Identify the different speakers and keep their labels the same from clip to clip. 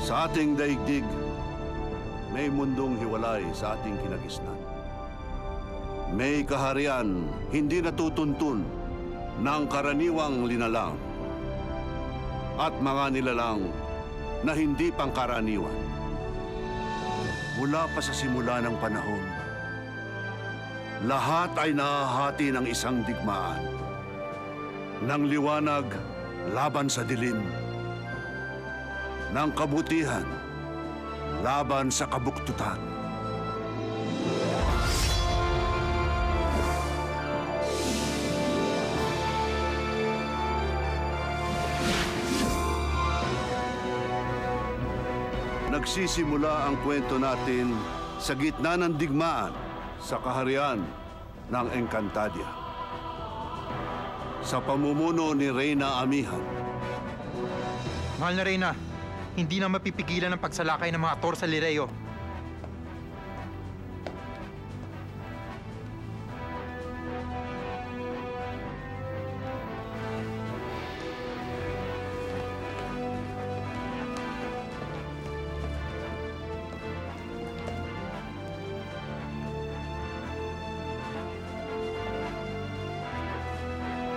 Speaker 1: Sa ating daigdig, may mundong hiwalay sa ating kinagisnan. May kaharian hindi natutuntun ng karaniwang linalang at mga nilalang na hindi pangkaraniwan. Mula pa sa simula ng panahon, lahat ay nahahati ng isang digmaan. Ng liwanag laban sa dilim, ng kabutihan laban sa kabuktutan. Nagsisimula ang kwento natin sa gitna ng digmaan sa kaharian ng Encantadia. Sa pamumuno ni Reyna Amihan.
Speaker 2: Mahal na Reyna, hindi na mapipigilan ang pagsalakay ng mga Tor sa Lireo.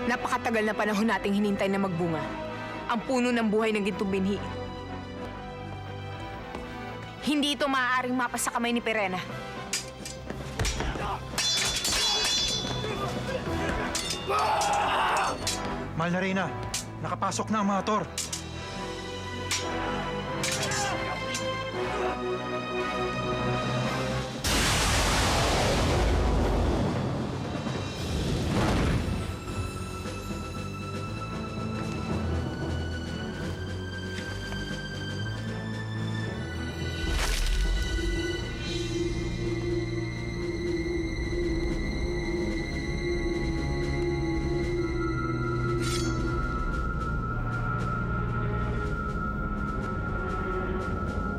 Speaker 3: Napakatagal na panahon nating hinintay na magbunga ang puno ng buhay ng gintong binhi. Hindi ito maaaring mapas sa kamay ni Perena.
Speaker 2: Mahal na Reyna, nakapasok na ang mga Tor.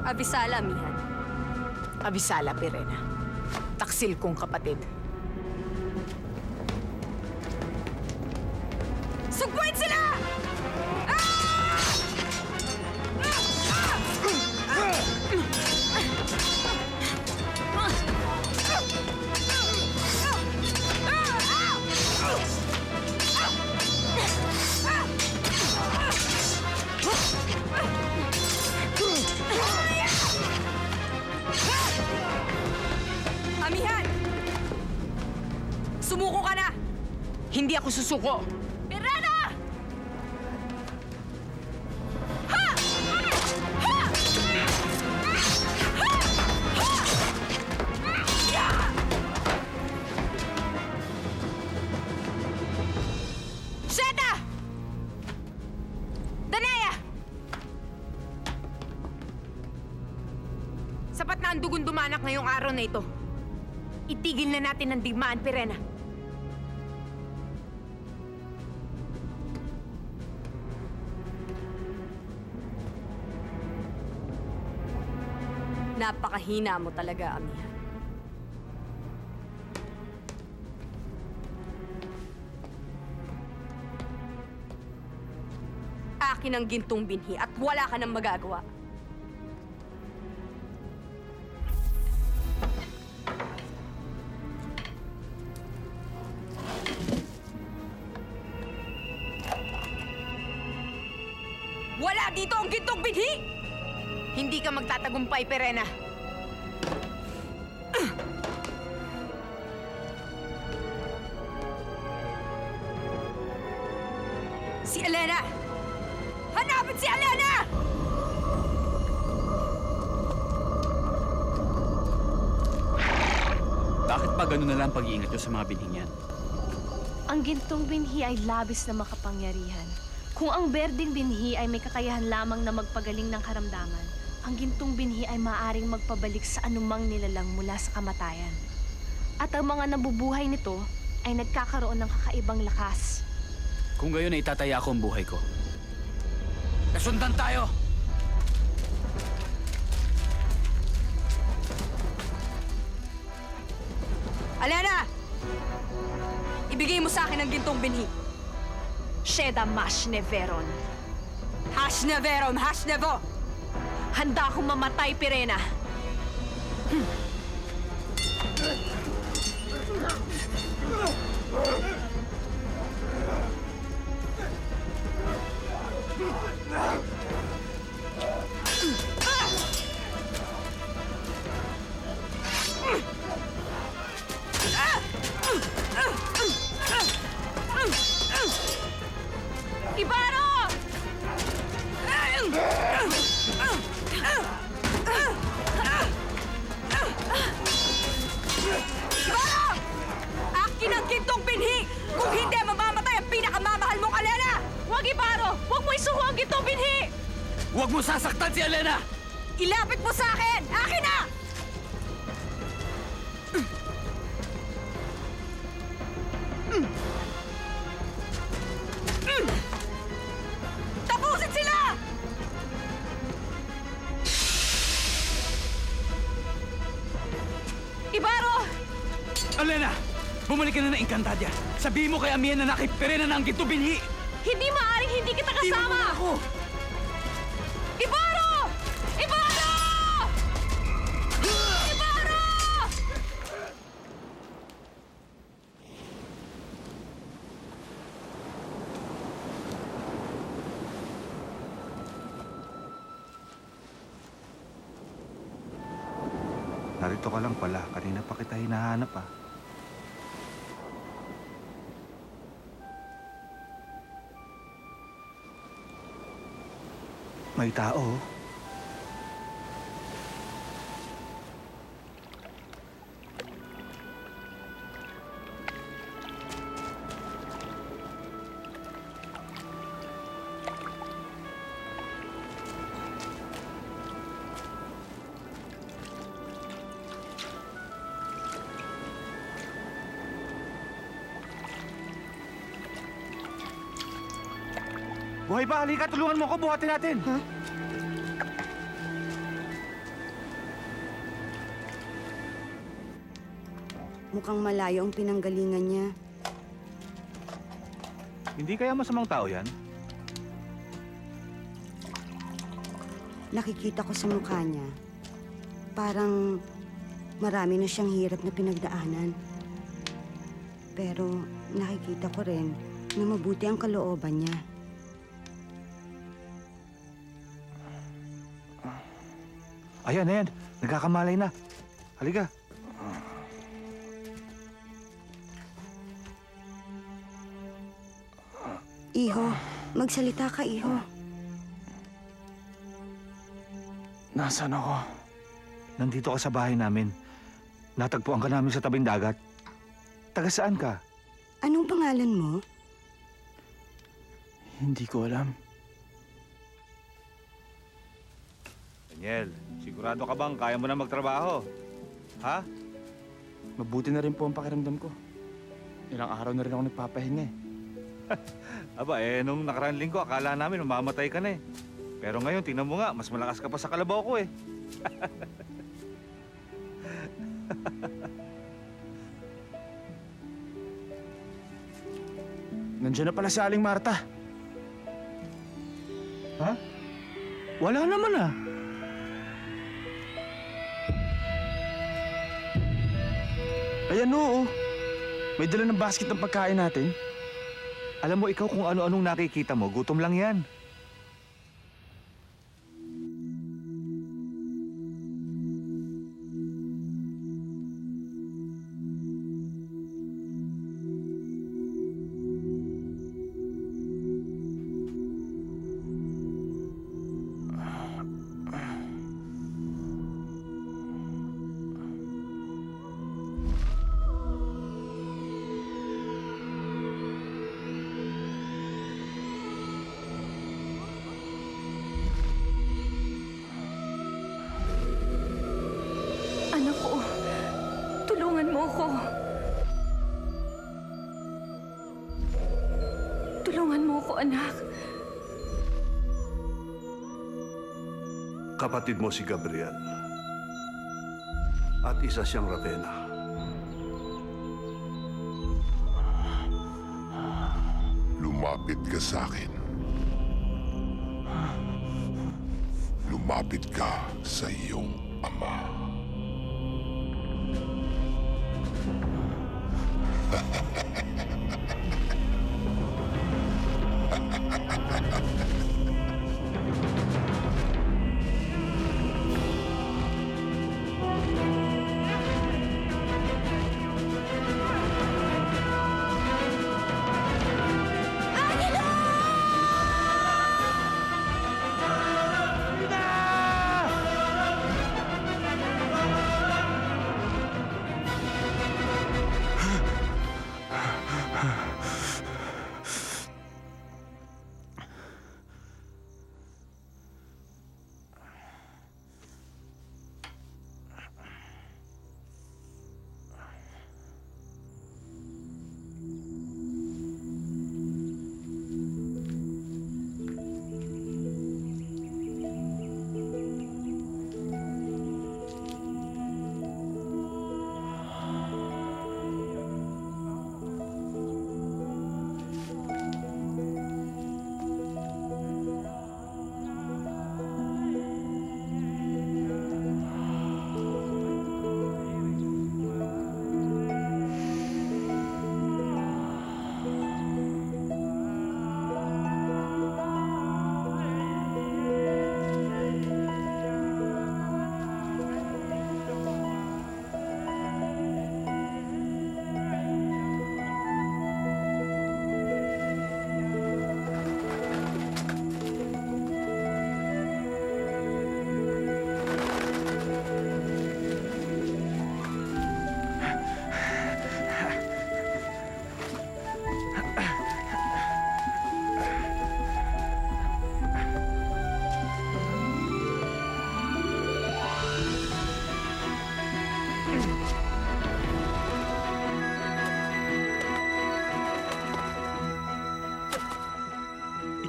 Speaker 4: Abisala, Amihan.
Speaker 3: Abisala, Perena. Taksil kong kapatid. Sugpuin sila!
Speaker 4: Amihan! Sumuko ka na!
Speaker 3: Hindi ako susuko.
Speaker 4: Perena!
Speaker 3: Sheta! Danaya! Sapat na ang dugon dumanak ngayong araw na ito. Itigil na natin ang digmaan, Perena.
Speaker 4: Napakahina mo talaga, Amihan. Akin ang gintong binhi at wala ka nang magagawa.
Speaker 3: Wala dito ang gintong binhi! Hindi ka magtatagumpay, Perena. Si Elena! Hanapin si Elena!
Speaker 5: Bakit pa gano'n na lang pag-iingat nyo sa mga binhing yan?
Speaker 6: Ang gintong binhi ay labis na makapangyarihan. Kung ang berdeng binhi ay may kakayahan lamang na magpagaling ng karamdaman, ang gintong binhi ay maaaring magpabalik sa anumang nilalang mula sa kamatayan. At ang mga nabubuhay nito ay nagkakaroon ng kakaibang lakas.
Speaker 5: Kung gayon ay itataya ko ang buhay ko. Kasundan tayo!
Speaker 4: Elena! Ibigay mo sa akin ang gintong binhi.
Speaker 6: Sheda Mash Neveron.
Speaker 4: Hash Neveron, Hash Nevo! Handa akong mamatay, Pirena. Ibaro!
Speaker 3: Ibaro! Akin ang gintong binhi! Kung hindi, mamamatay ang pinakamamahal mong Alena!
Speaker 4: Huwag, Ibaro! Huwag mo isuho ang gintong binhi!
Speaker 5: Huwag mo sasaktan si Alena!
Speaker 3: Ilapit mo sa akin! Akin na! Tapusin sila!
Speaker 4: Ibaro!
Speaker 5: Alena! Bumalik ka na ng Encantadia. Sabihin mo kay Amiya na nakipirena na ang ginto binhi.
Speaker 4: Hindi maaaring hindi kita
Speaker 5: Iwan mo
Speaker 4: kasama!
Speaker 5: na ako!
Speaker 4: Ibaro! Ibaro! Ibaro!
Speaker 1: Narito ka lang pala. Kanina pa kita hinahanap ah. May tao. Buhay pa, halika, tulungan mo ako, buhatin natin.
Speaker 7: Mukhang malayo ang pinanggalingan niya.
Speaker 1: Hindi kaya masamang tao yan?
Speaker 7: Nakikita ko sa mukha niya. Parang marami na siyang hirap na pinagdaanan. Pero nakikita ko rin na mabuti ang kalooban niya.
Speaker 1: Ayan, ayan. Nagkakamalay na. Halika.
Speaker 7: Iho, magsalita ka, Iho.
Speaker 1: Nasaan ako? Nandito ka sa bahay namin. Natagpuan ka namin sa tabing dagat. Taga saan ka?
Speaker 7: Anong pangalan mo?
Speaker 1: Hindi ko alam. Daniel, sigurado ka bang kaya mo na magtrabaho? Ha?
Speaker 8: Mabuti na rin po ang pakiramdam ko. Ilang araw na rin ako nagpapahinga eh.
Speaker 1: Aba, nung nakaraan linggo, akala namin mamamatay ka na eh. Pero ngayon, tingnan mo nga, mas malakas ka pa sa kalabaw ko eh.
Speaker 8: Nandiyan na pala si Aling Marta. Ha? Wala naman ah. Ayan oo. May dala ng basket ng pagkain natin.
Speaker 1: Alam mo, ikaw kung ano-anong nakikita mo, gutom lang yan.
Speaker 4: Anak ko, tulungan mo ako. Tulungan mo ako, anak.
Speaker 1: Kapatid mo si Gabriel. At isa siyang Ravenna.
Speaker 9: Lumapit ka sa akin. lumapit ka sa iyong ama.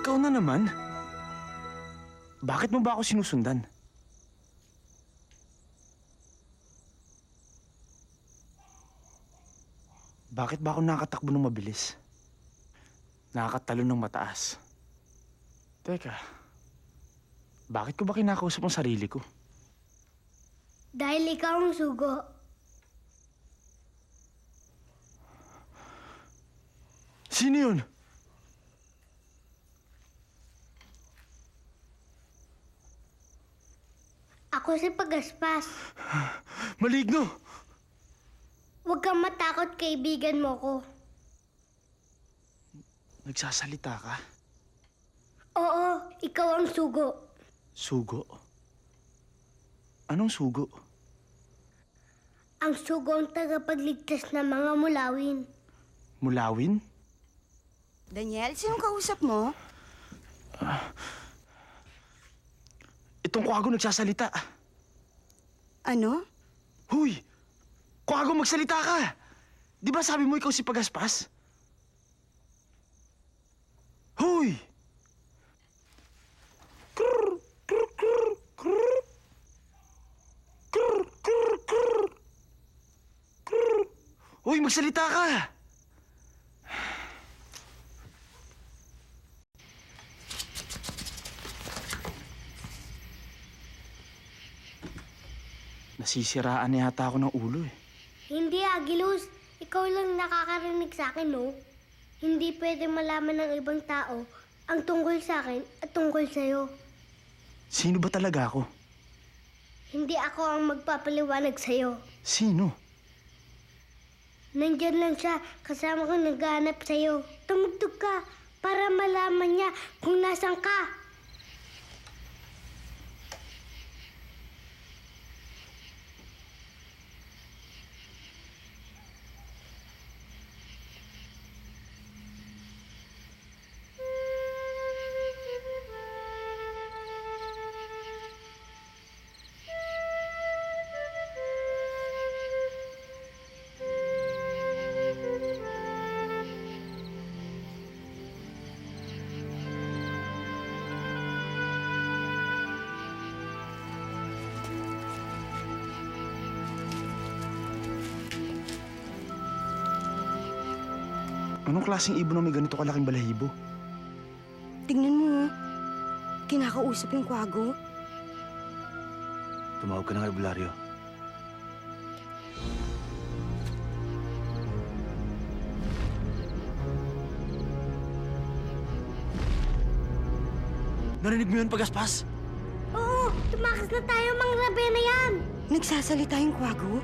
Speaker 8: Ikaw na naman? Bakit mo ba ako sinusundan? Bakit ba ako nakakatakbo ng mabilis? Nakakatalo ng mataas? Teka, bakit ko ba kinakausap ang sarili ko?
Speaker 10: Dahil ikaw ang sugo.
Speaker 8: Sino yun?
Speaker 10: Ako si Pagaspas.
Speaker 8: Maligno!
Speaker 10: Huwag kang matakot, kaibigan mo ko.
Speaker 8: Nagsasalita ka?
Speaker 10: Oo, ikaw ang sugo.
Speaker 8: Sugo? Anong sugo?
Speaker 10: Ang sugo ang tagapagligtas ng mga mulawin.
Speaker 8: Mulawin?
Speaker 7: Daniel, sinong kausap mo?
Speaker 8: Itong kwago nagsasalita.
Speaker 7: Ano?
Speaker 8: Huy! Kwago, magsalita ka! Di ba sabi mo ikaw si Pagaspas? Huy! Krrr, krrr, krrr, krrr. Krrr, krrr, krrr. Krrr. Huy, magsalita ka! Nasisiraan na yata ako ng ulo eh.
Speaker 10: Hindi, Agilus. Ikaw lang nakakarinig sa akin, no? Hindi pwede malaman ng ibang tao ang tungkol sa akin at tungkol sa'yo.
Speaker 8: Sino ba talaga ako?
Speaker 10: Hindi ako ang magpapaliwanag sa'yo.
Speaker 8: Sino?
Speaker 10: Nandyan lang siya, kasama ko naghahanap sa'yo. Tumugtog ka para malaman niya kung nasan ka.
Speaker 8: Anong klaseng ibon ang may ganito kalaking balahibo?
Speaker 7: Tingnan mo, oh. Kinakausap yung kwago.
Speaker 1: Tumawag ka ng albularyo.
Speaker 8: Narinig mo yun, Pagaspas?
Speaker 10: Oo, tumakas na tayo, Mang Ravenna yan!
Speaker 7: Nagsasalita yung kwago?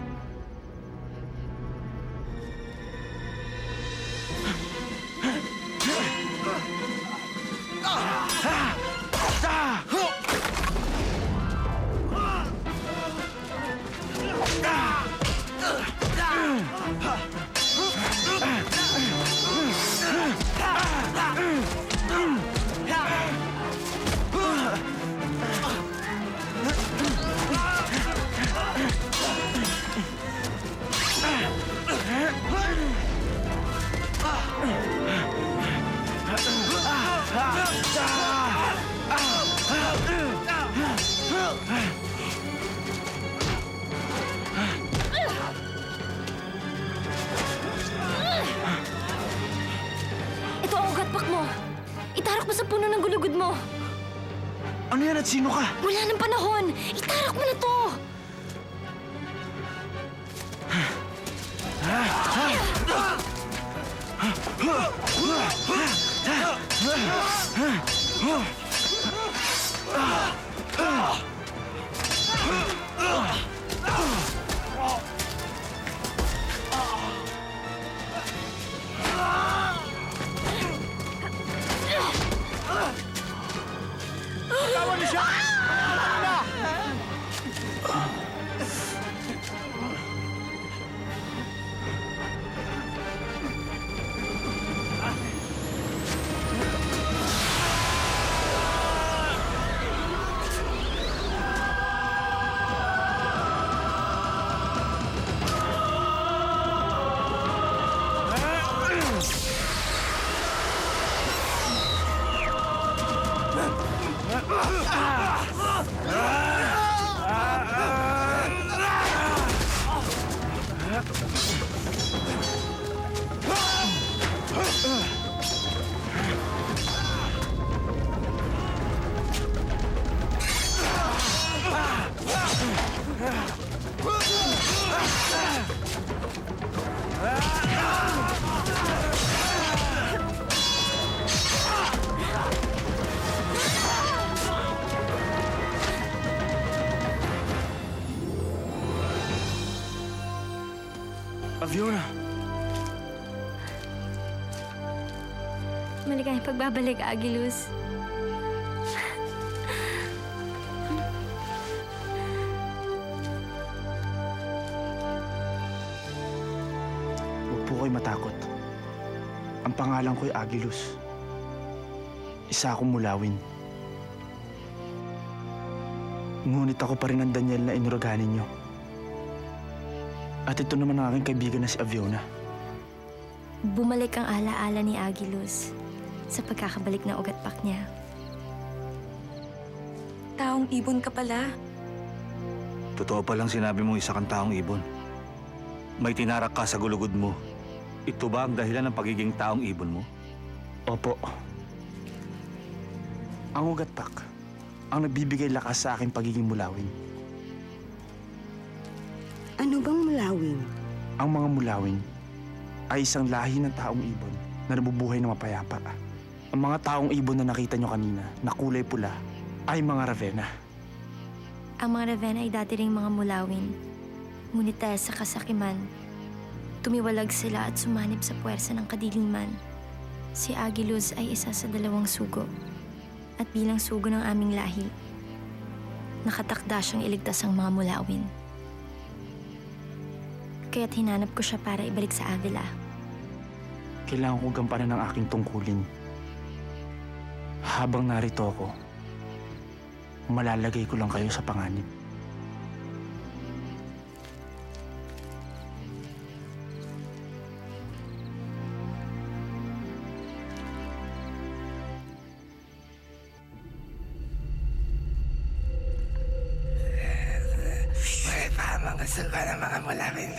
Speaker 6: Ito ang ugatpak mo. Itarak mo sa puno ng gulugod mo.
Speaker 8: Ano yan at sino ka?
Speaker 6: Wala ng panahon. Itarak mo na to.
Speaker 8: Aviona!
Speaker 6: Maligayang pagbabalik, Agilus.
Speaker 8: Huwag po kayo matakot. Ang pangalan ko'y Agilus. Isa akong mulawin. Ngunit ako pa rin ang Daniel na inuraganin niyo. At ito naman ang aking kaibigan na si Aviona.
Speaker 6: Bumalik ang alaala ni Agilus sa pagkakabalik ng ugatpak niya.
Speaker 4: Taong ibon ka pala.
Speaker 1: Totoo palang sinabi mo isa kang taong ibon. May tinarak ka sa gulugod mo. Ito ba ang dahilan ng pagiging taong ibon mo?
Speaker 8: Opo. Ang ugatpak ang nagbibigay lakas sa aking pagiging mulawin.
Speaker 7: Ano bang mulawin?
Speaker 8: Ang mga mulawin ay isang lahi ng taong ibon na nabubuhay na mapayapa. Ang mga taong ibon na nakita nyo kanina na kulay pula ay mga Ravenna.
Speaker 6: Ang mga Ravenna ay dati ring mga mulawin. Ngunit dahil sa kasakiman, tumiwalag sila at sumanib sa puwersa ng kadiliman. Si Agilus ay isa sa 2 sugo. At bilang sugo ng aming lahi, nakatakda siyang iligtas ang mga mulawin. Kaya't hinanap ko siya para ibalik sa Avila.
Speaker 8: Kailangan ko gampanan ang aking tungkulin. Habang narito ako, malalagay ko lang kayo sa panganib.
Speaker 5: Mga suka ng mga mulawin.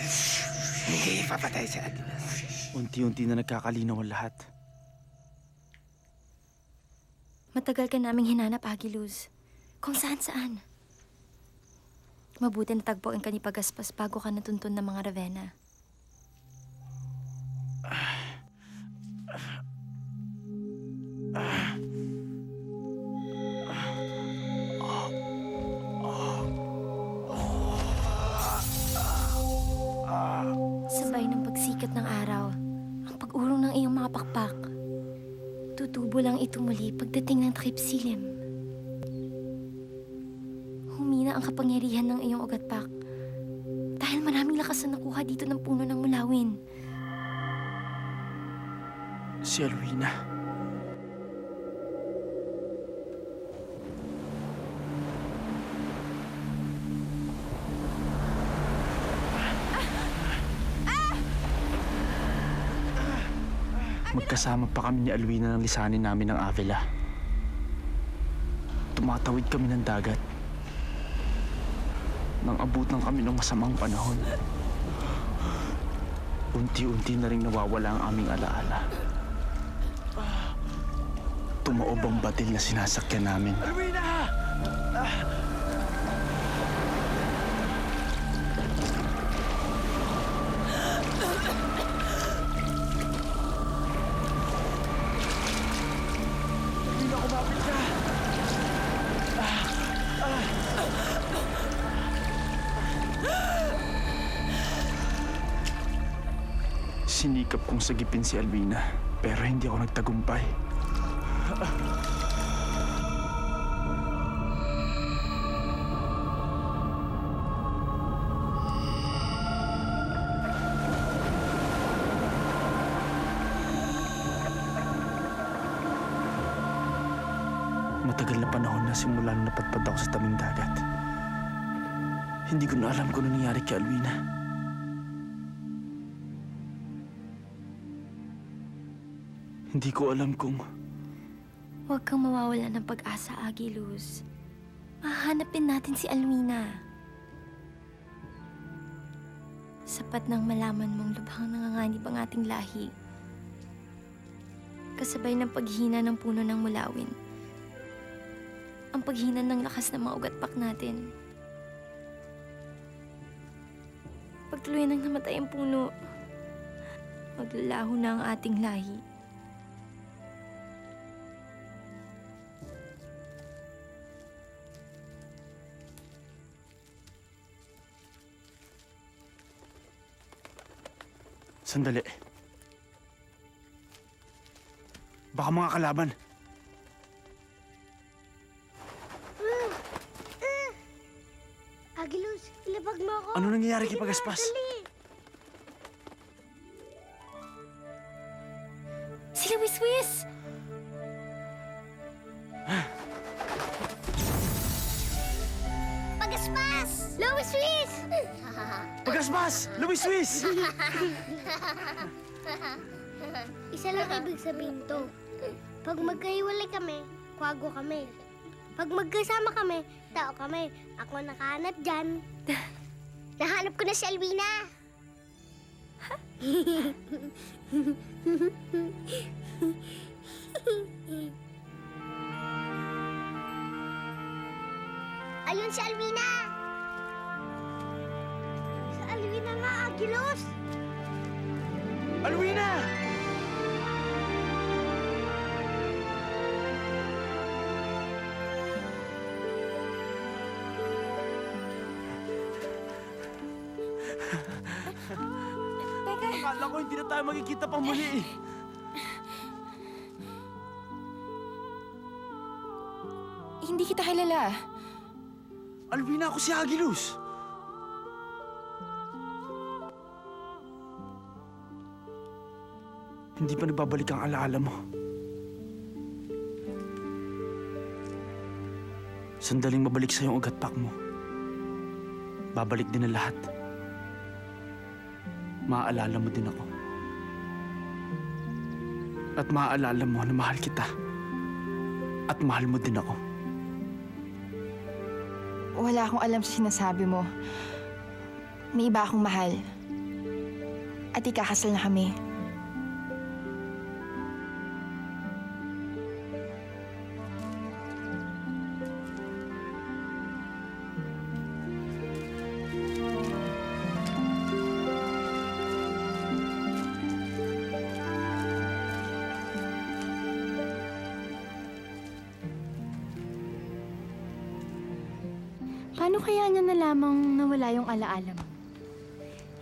Speaker 5: Hindi ipapatay sa Agilus.
Speaker 8: Unti-unti na nagkakalinaw ang lahat.
Speaker 6: Matagal ka naming hinanap, Agilus. Kung saan-saan.
Speaker 11: Mabuti natagpuan ka ni Pagaspas bago ka natuntun ng mga Ravenna. Sabay ng pagsikat ng araw, ang pag-urong ng iyong mga pakpak. Tutubo lang ito muli pagdating ng takip silim. Humina ang kapangyarihan ng iyong ugatpak dahil maraming lakas na nakuha dito ng puno ng mulawin.
Speaker 8: Si Alwina. Magkasama pa kami ni Alwina ng lisanin namin ng Avila. Tumatawid kami ng dagat. Nang abutan kami ng masamang panahon. Unti-unti na rin nawawala ang aming alaala. Tumaob ang batil na sinasakyan namin.
Speaker 5: Alwina!
Speaker 8: Alwina, kumapit ka! Sinikap kong sagipin si Alwina, pero hindi ako nagtagumpay. Matagal na panahon na simula nung napadpad ako sa tabing dagat. Hindi ko na alam kung ano nangyari kay Alwina. Hindi ko alam kung...
Speaker 11: Huwag kang mawawala ng pag-asa, Agiluz. Mahahanapin natin si Alwina. Sapat nang malaman mong lubhang nanganganib ang ating lahi. Kasabay ng paghina ng puno ng mulawin. Ang paghina ng lakas ng mga ugatpak natin. Pagtuloy nang namatay ang puno, maglalaho na ang ating lahi.
Speaker 8: Sandali. Baka mga kalaban.
Speaker 10: Agiluz, ilabag mo ako.
Speaker 8: Ano nangyayari kay
Speaker 10: Sige na,
Speaker 8: Pagaspas?
Speaker 10: dali.
Speaker 11: Sila Wiswis!
Speaker 10: Pagaspas! Lois Swiss!
Speaker 8: Pagaspas! Luis Swiss!
Speaker 10: Isa lang ibig sabihin to. Pag magkahiwalay kami, kwago kami. Pag magkasama kami, tao kami. Ako nakahanap dyan. Nahanap ko na si Alwina. Ayun si Alwina. Si Alwina nga, Agilos.
Speaker 8: Alwina! Akala ko hindi na tayo magkikita pang muli eh.
Speaker 11: Hindi kita kilala.
Speaker 8: Alwina, ako si Agiluz. Hindi pa nagbabalik ang alaala mo. Sandaling mabalik sa iyong ugatpak mo. Babalik din ang lahat. Maaalala mo din ako. At maaalala mo na mahal kita. At mahal mo din ako.
Speaker 12: Wala akong alam sa sinasabi mo. May iba akong mahal. At ikakasal na kami.
Speaker 11: Paano kaya niya nalamang nawala yung alaala mo?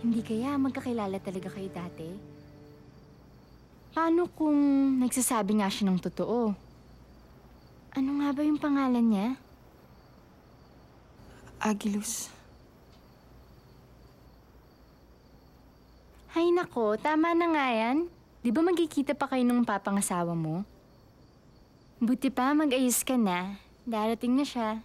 Speaker 11: Hindi kaya magkakilala talaga kayo dati? Paano kung nagsasabi nga siya ng totoo? Ano nga ba yung pangalan niya?
Speaker 12: Agilus.
Speaker 11: Hay nako, tama na nga yan. Di ba magkikita pa kayo ng papangasawa mo? Buti pa mag-ayos ka na. Darating na siya.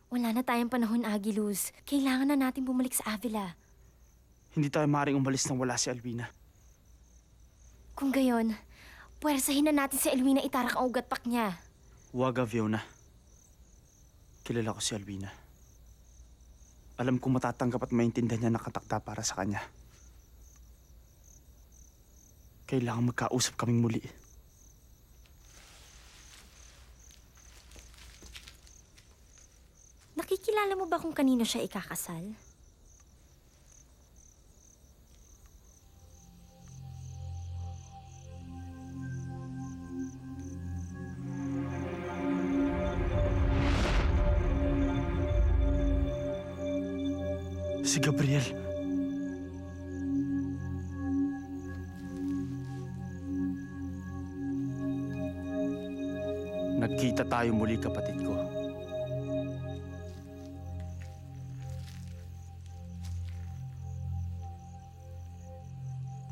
Speaker 11: Wala na tayong panahon, Agilus. Kailangan na natin bumalik sa Avila.
Speaker 8: Hindi tayo maaaring umalis nang wala si Alvina.
Speaker 11: Kung gayon, puwersahin na natin si Elwina itarak ang ugat-pak niya.
Speaker 8: Huwag, Fiona. Kilala ko si Alvina. Alam kong matatanggap at maintindihan niya nakatakda para sa kanya. Kailangan magkausap kaming muli.
Speaker 11: Nakikilala mo ba kung kanino siya ikakasal?
Speaker 8: Si Gabriel. Nagkita tayo muli, kapatid ko.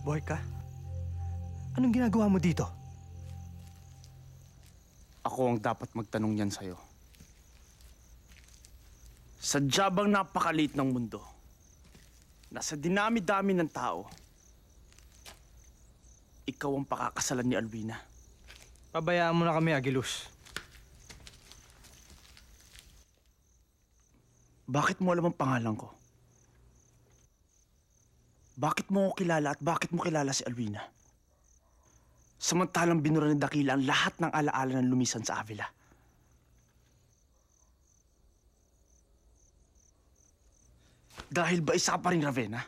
Speaker 2: Buhay ka? Anong ginagawa mo dito?
Speaker 8: Ako ang dapat magtanong yan sa'yo. Sadya bang napakaliit ng mundo? Nasa dinami-dami ng tao, ikaw ang pakakasalan ni Alvina.
Speaker 2: Pabayaan mo na kami, Agilus.
Speaker 8: Bakit mo alam ang pangalan ko? Bakit mo ako kilala at bakit mo kilala si Alvina? Samantalang binura ni Dakila ang lahat ng alaala ng lumisan sa Avila. Dahil ba isa ka pa rin Ravenna?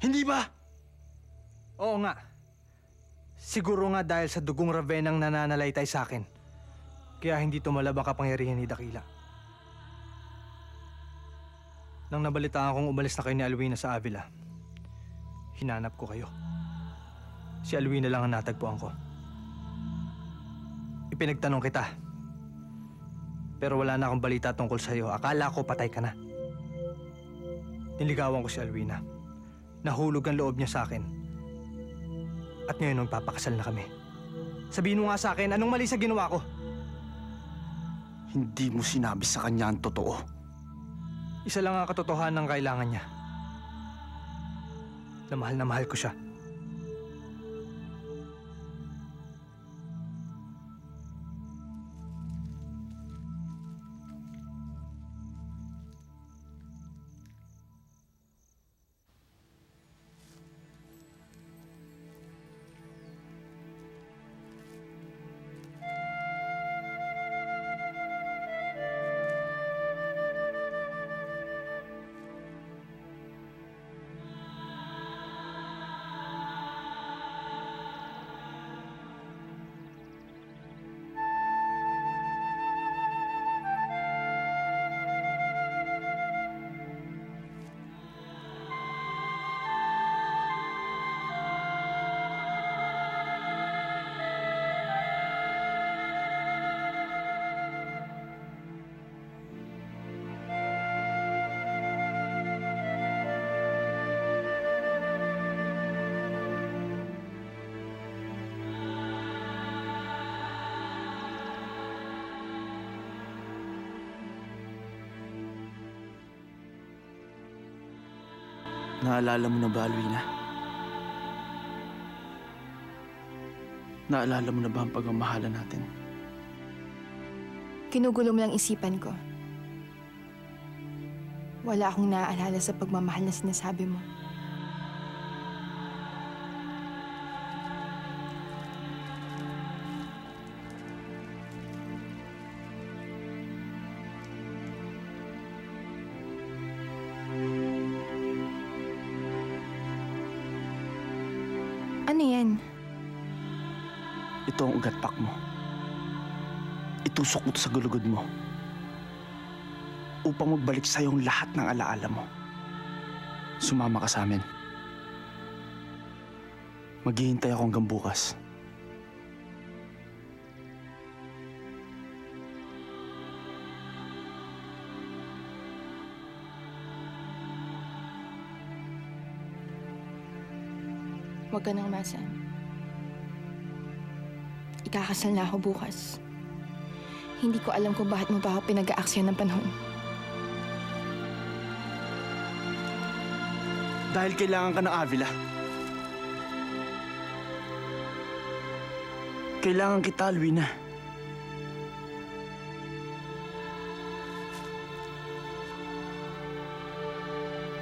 Speaker 8: Hindi ba?
Speaker 2: Oo nga. Siguro nga dahil sa dugong Ravenang nananalaytay sa akin. Kaya hindi tumalab ang kapangyarihan ni Dakila. Nang nabalitaan kong umalis na kayo ni Alwina sa Avila, hinanap ko kayo. Si Alwina lang ang natagpuan ko. Ipinagtanong kita. Pero wala na akong balita tungkol sa'yo. Akala ko patay ka na. Niligawan ko si Alwina. Nahulog ang loob niya sa akin. At ngayon magpapakasal na kami. Sabihin mo nga sa akin, anong mali sa ginawa ko?
Speaker 8: Hindi mo sinabi sa kanya ang totoo.
Speaker 2: Isa lang ang katotohanan ng kailangan niya. Na mahal ko siya.
Speaker 8: Naalala mo na ba, Alwina? Naalala mo na ba ang pagmamahalan natin?
Speaker 12: Kinugulo mo lang isipan ko. Wala akong naaalala sa pagmamahal na sinasabi mo. Ano yan?
Speaker 8: Ito ang ugat-pak mo. Itusok mo to sa gulugod mo. Upang magbalik sa'yo ang lahat ng alaala mo. Sumama ka sa amin. Maghihintay ako hanggang bukas.
Speaker 12: Huwag ka nang masan. Ikakasal na ako bukas. Hindi ko alam kung bakit mo ba ako pinag-aaksyan ng panahon.
Speaker 8: Dahil kailangan ka ng Avila. Kailangan kita, Alwina.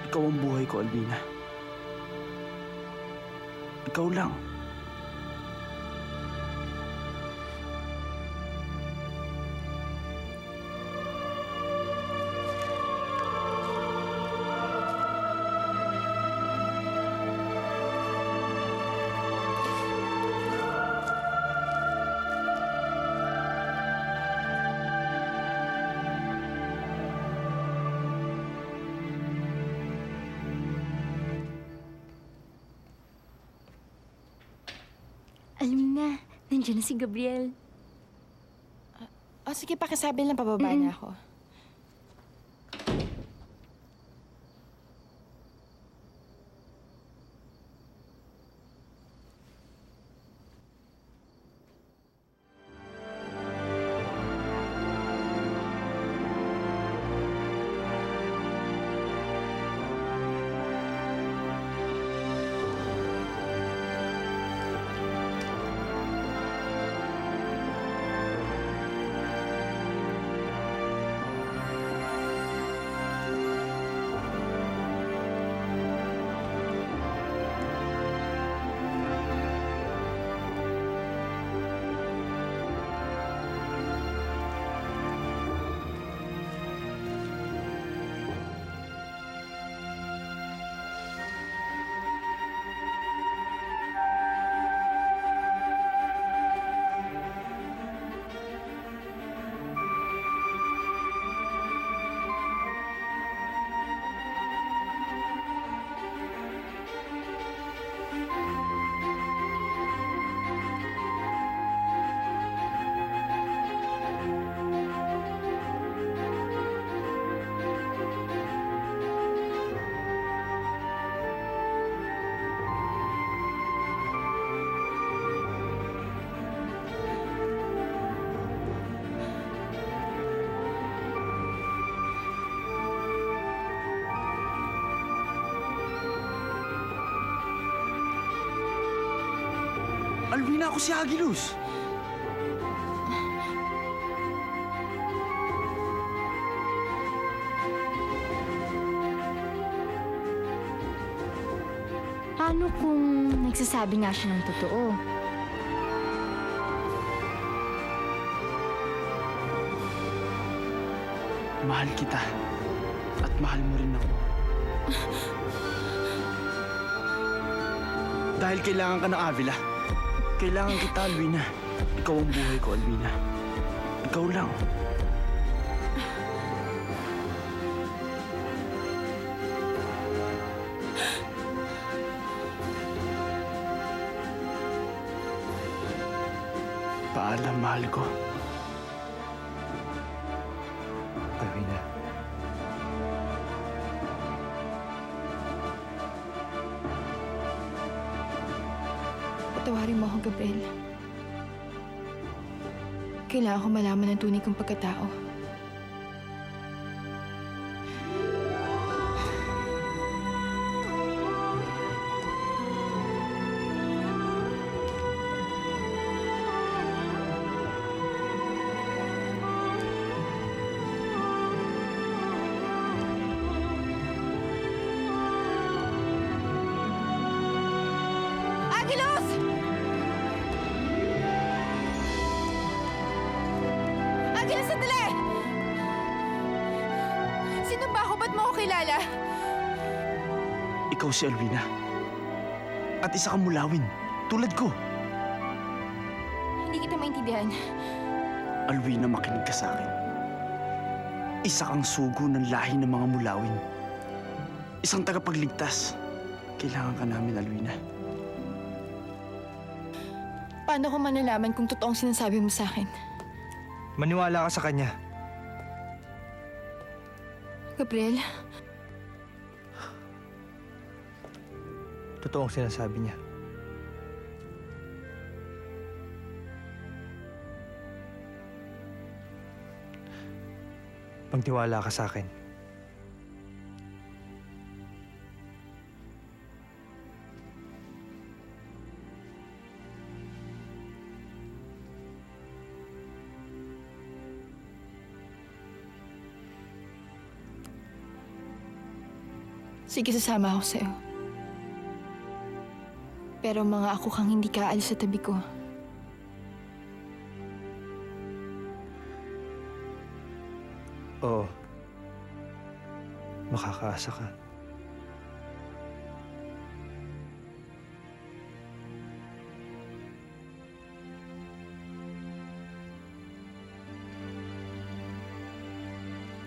Speaker 8: Ikaw ang buhay ko, Alwina. Ikaw lang.
Speaker 11: Almina, nandiyan na si Gabriel.
Speaker 12: Sige, pakisabi lang pababa niya ako.
Speaker 8: Alwina, ako si Agilus.
Speaker 11: Paano kung nagsasabi nga siya ng totoo?
Speaker 8: Mahal kita. At mahal mo rin ako. Dahil kailangan ka ng Avila. Kailangan kita, Alwina. Ikaw ang buhay ko, Alwina. Ikaw lang. Paalam, mahal ko.
Speaker 1: Alwina.
Speaker 12: Patawarin mo ako, Gabriel. Kailangan ko malaman ang tunay kong pagkatao.
Speaker 4: Agilus! Agilus, sandali! Sino ba ako? Ba't mo ako kilala?
Speaker 8: Ikaw si Alwina. At isa kang mulawin. tulad ko.
Speaker 12: Hindi kita maintindihan.
Speaker 8: Alwina, makinig ka sa akin. Isa kang sugo ng lahi ng mga mulawin. Isang tagapagligtas. Kailangan ka namin, Alwina.
Speaker 12: Paano ko malalaman kung totoong sinasabi mo sa akin?
Speaker 2: Maniwala ka sa kanya.
Speaker 12: Gabriel,
Speaker 2: Totoong sinasabi niya. Magtiwala ka sa akin.
Speaker 12: sige, sasama ako sa'yo. Pero mga ako kang hindi kaalis sa tabi ko.
Speaker 2: Oo. Makakaasa ka.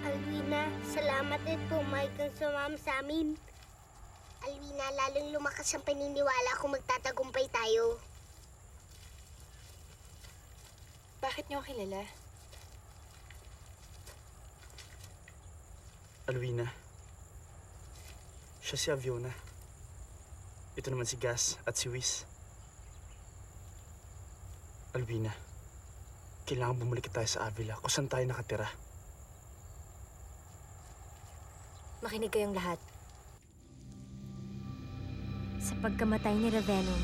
Speaker 10: Alwina, salamat at pumayag kang sumama sa amin. Alwina, lalong lumakas ang paniniwala kung magtatagumpay tayo.
Speaker 12: Bakit niyo kilala?
Speaker 8: Alwina. Siya si Aviona. Ito naman si Gas at si Whis. Alwina, kailangan bumalik tayo sa Avila kung saan tayo nakatira.
Speaker 11: Makinig kayong lahat. Sa pagkamatay ni Ravenum,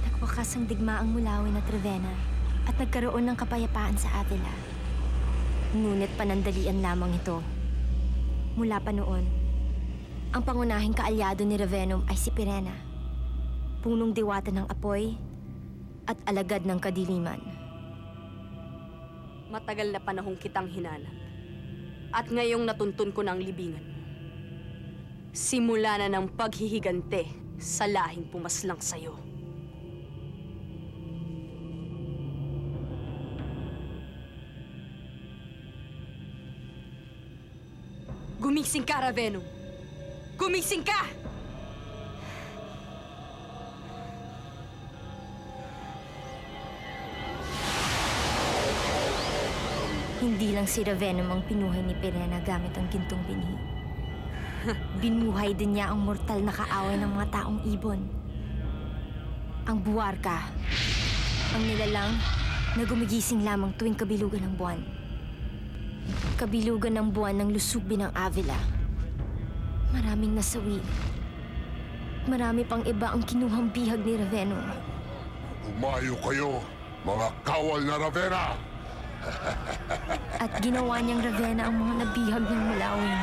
Speaker 11: nagwakas ang digmaang mulawin at Ravenna at nagkaroon ng kapayapaan sa Avila. Ngunit panandalian lamang ito. Mula pa noon, ang pangunahing kaalyado ni Ravenum ay si Pirena, punong diwata ng apoy at alagad ng kadiliman.
Speaker 4: Matagal na panahong kitang hinanap. At ngayong natuntun ko ng libingan. Simula na ng paghihigante sa lahing pumaslang sa'yo. Gumising ka, Ravenum! Gumising ka!
Speaker 11: Hindi lang si Ravenum ang pinuhay ni Pirena gamit ang gintong binhi. Binuhay din niya ang mortal na kaaway ng mga taong ibon. Ang buwarka. Ang nilalang na gumigising lamang tuwing kabilugan ng buwan. Kabilugan ng buwan ng lusubin ng Avila. Maraming nasawi. Marami pang iba ang kinuhang bihag ni Ravenum.
Speaker 9: Umayo kayo, mga kawal na Ravenna!
Speaker 11: At ginawa niyang Ravenna ang mga nabihag ng mulawin.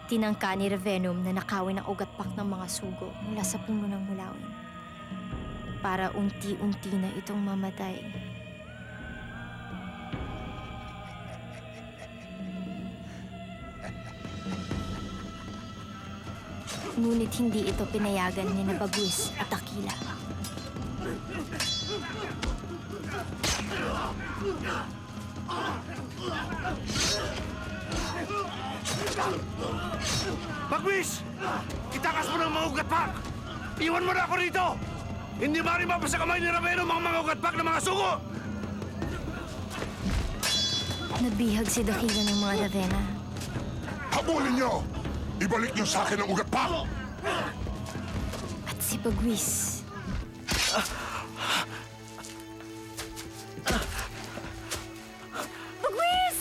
Speaker 11: Tinangka ni Ravenum na nakawin ang ugatpak ng mga sugo mula sa puno ng mulawin para unti-unti na itong mamatay. Ngunit hindi ito pinayagan ni Bagwis at Aquila.
Speaker 1: Bagwis! Itakas mo ng mga ugatpak! Iwan mo na ako rito! Hindi ba rin mapasa kamay ni Ravenum ang mga ugatpak ng mga sugo!
Speaker 11: Nabihag si Dakila ng mga Ravenna.
Speaker 9: Habulin niyo! Ibalik niyo sa akin ang ugatpak!
Speaker 11: At si Bagwis. Bagwis!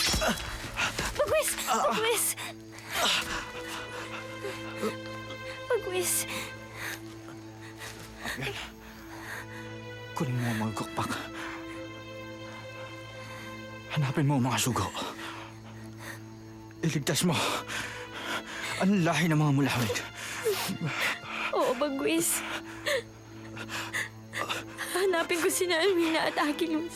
Speaker 11: Bagwis! Bagwis! Bagwis!
Speaker 8: Kunin mo ang mga gukpak. Hanapin mo ang mga sugo. Iligtas mo ang lahi ng mga mulawin.
Speaker 11: Oo, Bagwis. Hahanapin ko sina Alwina at Achilles.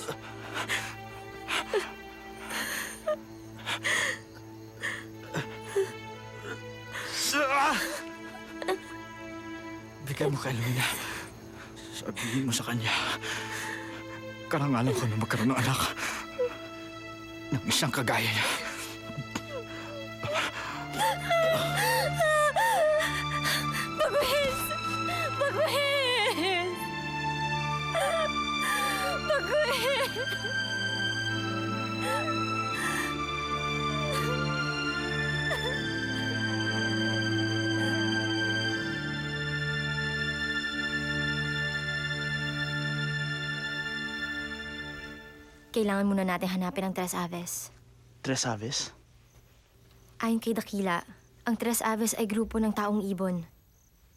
Speaker 8: Bigay mo kay Alwina. Sabihin mo sa kanya, karangalan ko na magkaroon ng anak ng isang kagaya niya.
Speaker 11: Baguhin! Baguhin! Baguhin! Kailangan muna natin hanapin ang Tres Aves.
Speaker 8: Tres Aves?
Speaker 11: Ayon kay Dakila, ang Tres Aves ay grupo ng taong ibon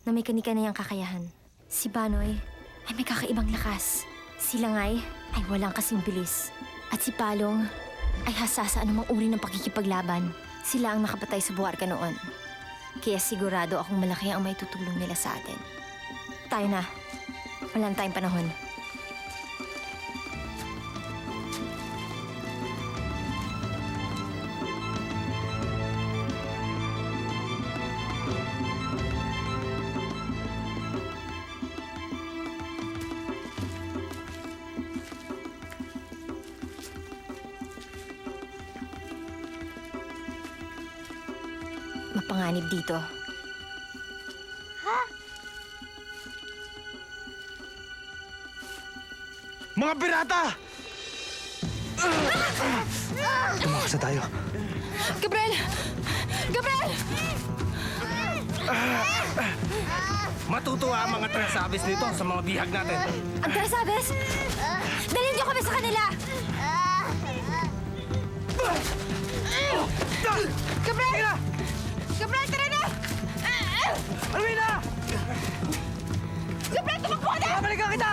Speaker 11: na may kani-kaniyang kakayahan. Si Banoy ay may kakaibang lakas. Si Langay ay walang kasing bilis. At si Palong ay hasa sa anumang uri ng pakikipaglaban. Sila ang nakapatay sa Buarca noon. Kaya sigurado akong malaki ang may tutulong nila sa atin. Tayo na. Wala na tayong panahon. Mapanganib dito.
Speaker 1: Mga pirata! Tumakas na tayo.
Speaker 12: Gabriel! Gabriel!
Speaker 2: Matutuwa ang mga Tres Aves nito sa mga bihag natin.
Speaker 11: Ang Tres Aves! Dalhin niyo kami sa kanila!
Speaker 12: Gabriel! Gabriel, tara na!
Speaker 1: Alwina!
Speaker 12: Gabriel, tumakbo na!
Speaker 1: Babalikan kita!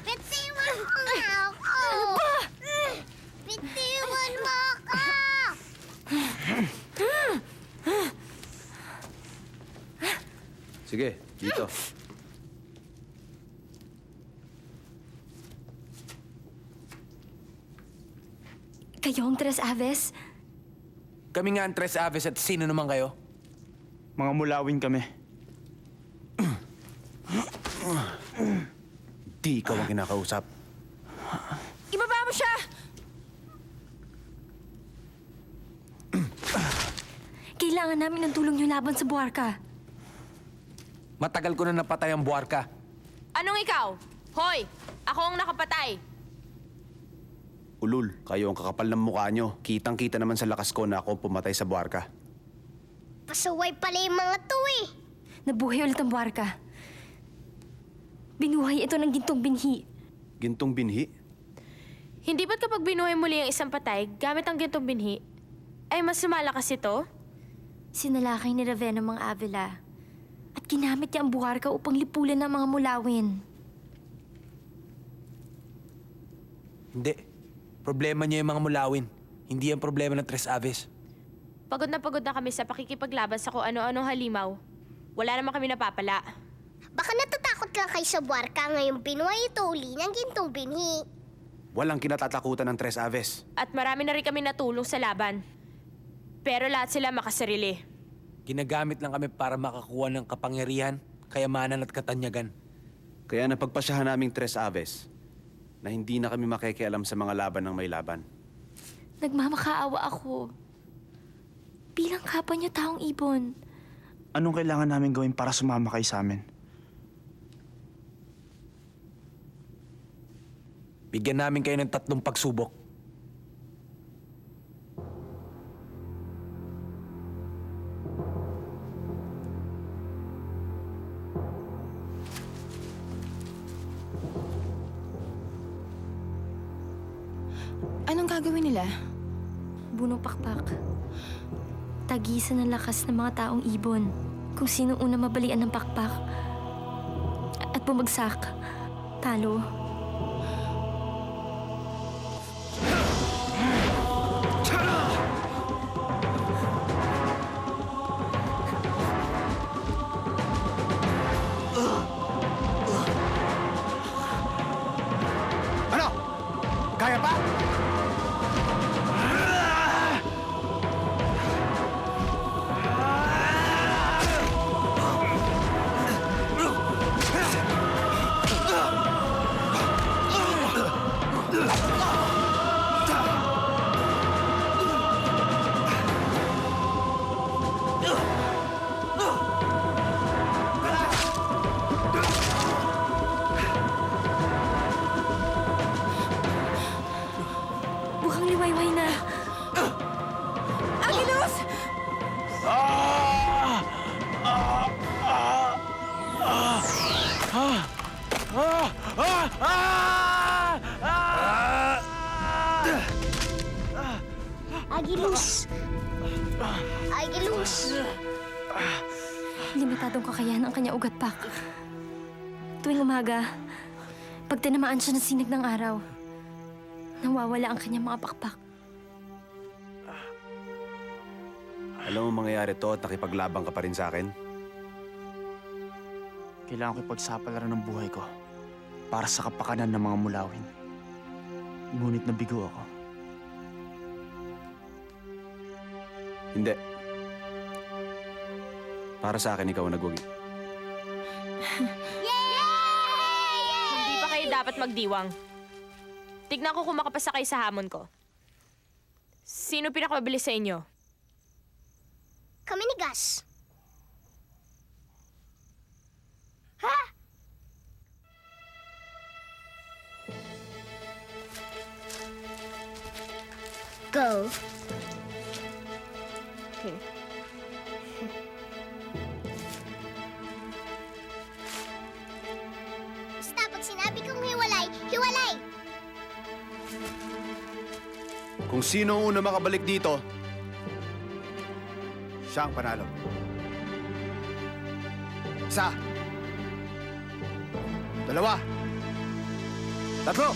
Speaker 10: Bitiwan mo nga ako! Bitiwan mo ako!
Speaker 13: Sige, dito.
Speaker 11: Kayo ang Tres Aves?
Speaker 5: Kami nga ang Tres Aves at sino naman kayo?
Speaker 8: Mga mulawin kami.
Speaker 13: Di ikaw ang kinakausap.
Speaker 12: Ibaba mo siya!
Speaker 11: Kailangan namin ng tulong niyo laban sa Buarca.
Speaker 5: Matagal ko na napatay ang Buarca.
Speaker 3: Anong ikaw? Hoy! Ako ang nakapatay.
Speaker 13: Ulul, kayo ang kakapal ng mukha nyo. Kitang-kita naman sa lakas ko na ako pumatay sa Buarca.
Speaker 10: Pasaway pala yung mga to eh.
Speaker 11: Nabuhay ulit ang Buarca. Binuhay ito ng gintong binhi.
Speaker 13: Gintong binhi?
Speaker 3: Hindi ba't kapag binuhay muli ang isang patay gamit ang gintong binhi, ay mas lumalakas ito?
Speaker 11: Sinalakay ni Ravenna ang mga Avila. At ginamit niya ang Buarca upang lipulan ng mga mulawin.
Speaker 5: Hindi. Problema niyo yung mga mulawin. Hindi ang problema ng Tres Aves.
Speaker 3: Pagod na kami sa pakikipaglaban sa kung ano-anong halimaw. Wala naman kami napapala.
Speaker 10: Baka natatakot lang kayo sa Buarca ngayong binuhay ito uli ng gintong binhi.
Speaker 13: Walang kinatatakutan ng Tres Aves.
Speaker 3: At marami na rin kami natulong sa laban. Pero lahat sila makasarili.
Speaker 5: Ginagamit lang kami para makakuha ng kapangyarihan, kayamanan at katanyagan.
Speaker 13: Kaya napagpasyahan naming Tres Aves na hindi na kami makikialam sa mga laban ng may laban.
Speaker 11: Nagmamakaawa ako. Bilang kapwa niyo taong ibon.
Speaker 8: Anong kailangan namin gawin para sumama kayo sa amin?
Speaker 5: Bigyan namin kayo ng 3 pagsubok.
Speaker 12: Anong gagawin nila?
Speaker 11: Bunong pakpak. Tagisan ng lakas ng mga taong ibon. Kung sino una mabalian ng pakpak at bumagsak, talo.
Speaker 10: Agilus! Agilus!
Speaker 11: Limitadong kakayahan ang kanyang ugat pak. Tuwing umaga, pag tinamaan siya ng sinag ng araw, nawawala ang kanyang mga pakpak.
Speaker 13: Alam mo mangyayari to at nakipaglabang ka pa rin sa akin?
Speaker 8: Kailangan ko ipagsapalaran ng buhay ko para sa kapakanan ng mga mulawin. Ngunit nabigo ako.
Speaker 13: Hindi. Para sa akin, ikaw ang nagwagi.
Speaker 3: Hindi pa kayo dapat magdiwang. Tignan ko kung makapasa kayo sa hamon ko. Sino pinakamabilis sa inyo?
Speaker 10: Kami ni Gus. Ha? Go. Basta pag sinabi kong hiwalay, hiwalay!
Speaker 13: Kung sino ang una makabalik dito, siya ang panalo. Isa. Dalawa. Tatlo.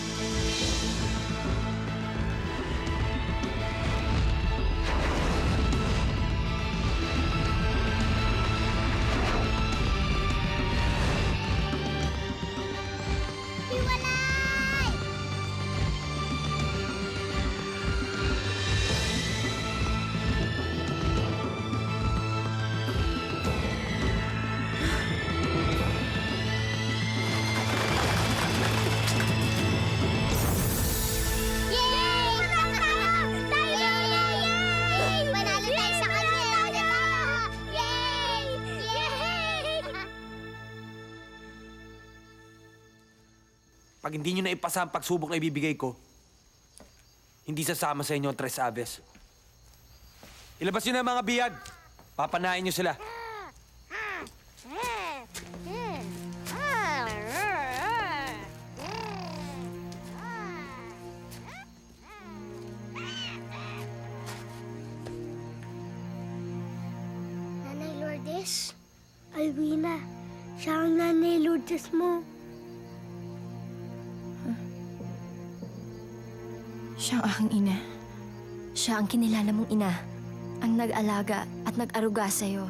Speaker 10: Hiwalay! Yay! Yay! Panalo tayo sa kanya! Yay! Yay!
Speaker 5: Pag hindi nyo na ipasa ang pagsubok na ibibigay ko, hindi sasama sa inyo ang Tres Aves. Ilabas nyo na ang mga biyag. Papanain nyo sila.
Speaker 10: Nanay Lourdes, Alwina, siya ang Nanay Lourdes mo.
Speaker 11: Siya ang aking ina. Siya ang kinilala mong ina. Ang nag-alaga at nag-aruga sa'yo.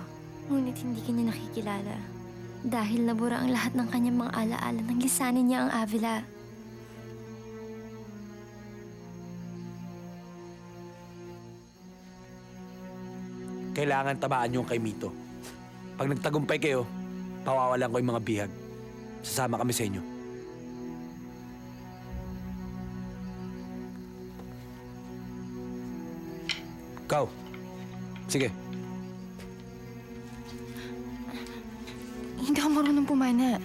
Speaker 11: Ngunit hindi ka niya nakikilala. Dahil nabura ang lahat ng kanyang mga alaala nang lisanin niya ang Avila.
Speaker 5: Kailangan tamaan nyo ang kay Mito. Pag nagtagumpay kayo, pawawalan ko yung mga bihag. Sasama kami sa inyo. Ikaw. Sige.
Speaker 12: Hindi ako marunong pumana.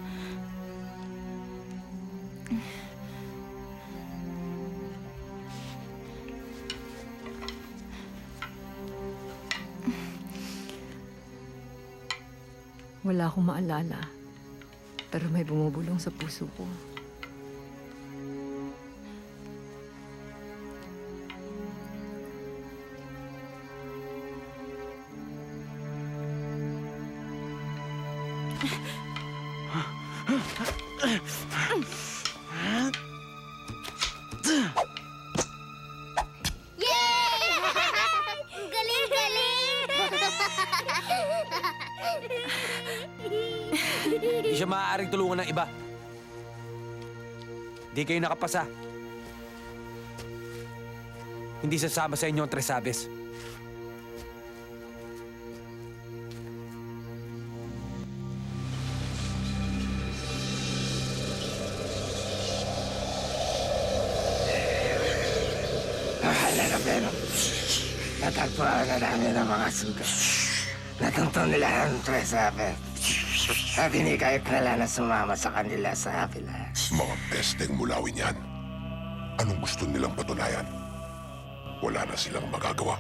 Speaker 4: Wala akong maalala, pero may bumubulong sa puso ko.
Speaker 10: Yay! Galing, galing!
Speaker 5: Hindi siya maaaring tulungan ng iba. Di kayo nakapasa. Hindi sasama sa inyo ang Tres Aves.
Speaker 1: Mahal na Venom. Natagpuan na namin ang mga sugat. Natuntun nila ang Tres Aves. At hindi kahit nila na sumama sa kanila sa Avila.
Speaker 9: Mga pesteng mulawin yan. Anong gusto nilang patunayan? Wala na silang magagawa.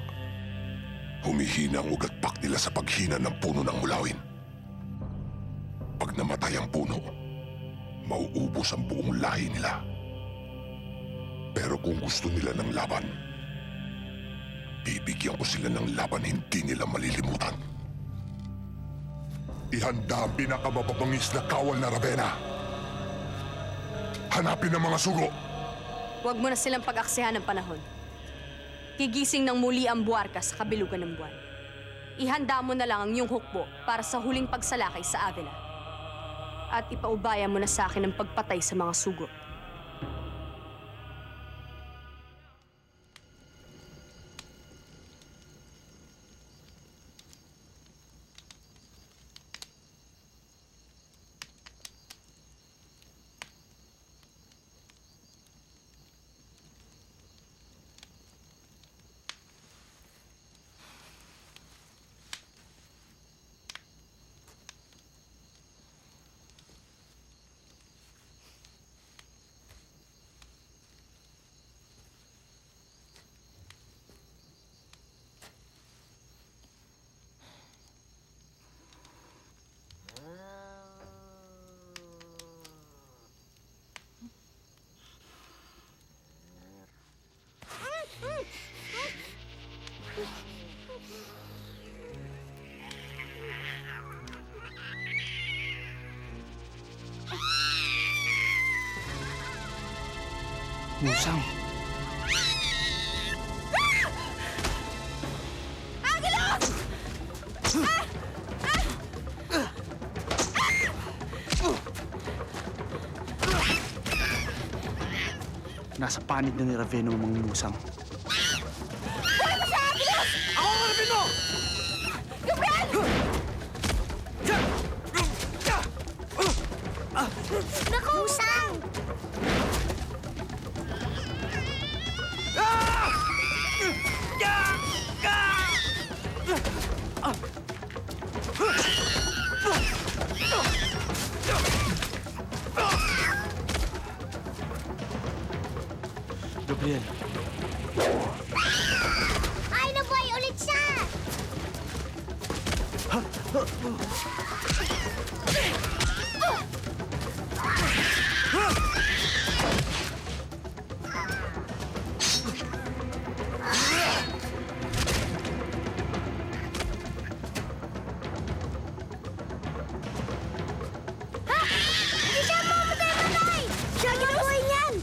Speaker 9: Humihina ang ugat-pak nila sa paghina ng puno ng mulawin. Pag namatay ang puno, mauubos ang buong lahi nila. Pero kung gusto nila ng laban, Bibigyan ko sila ng laban hindi nila malilimutan. Ihanda ang pinakamababangis na kawal na Ravenna. Hanapin ang mga sugo.
Speaker 4: Huwag mo na silang pag-aksihan ng panahon. Gigising ng muli ang buwarka sa kabilugan ng buwan. Ihanda mo na lang ang iyong hukbo para sa huling pagsalakay sa Avila. At ipaubaya mo na sa akin ang pagpatay sa mga sugo.
Speaker 8: Musang. Nasa panig na ni Ravenna ang mga musang.
Speaker 10: Nakusang!
Speaker 8: Gabriel,
Speaker 10: Ay, nabuhay ulit siya! Ha! Hindi siya mamatay-matay! Siya ang ginabuhay niyan!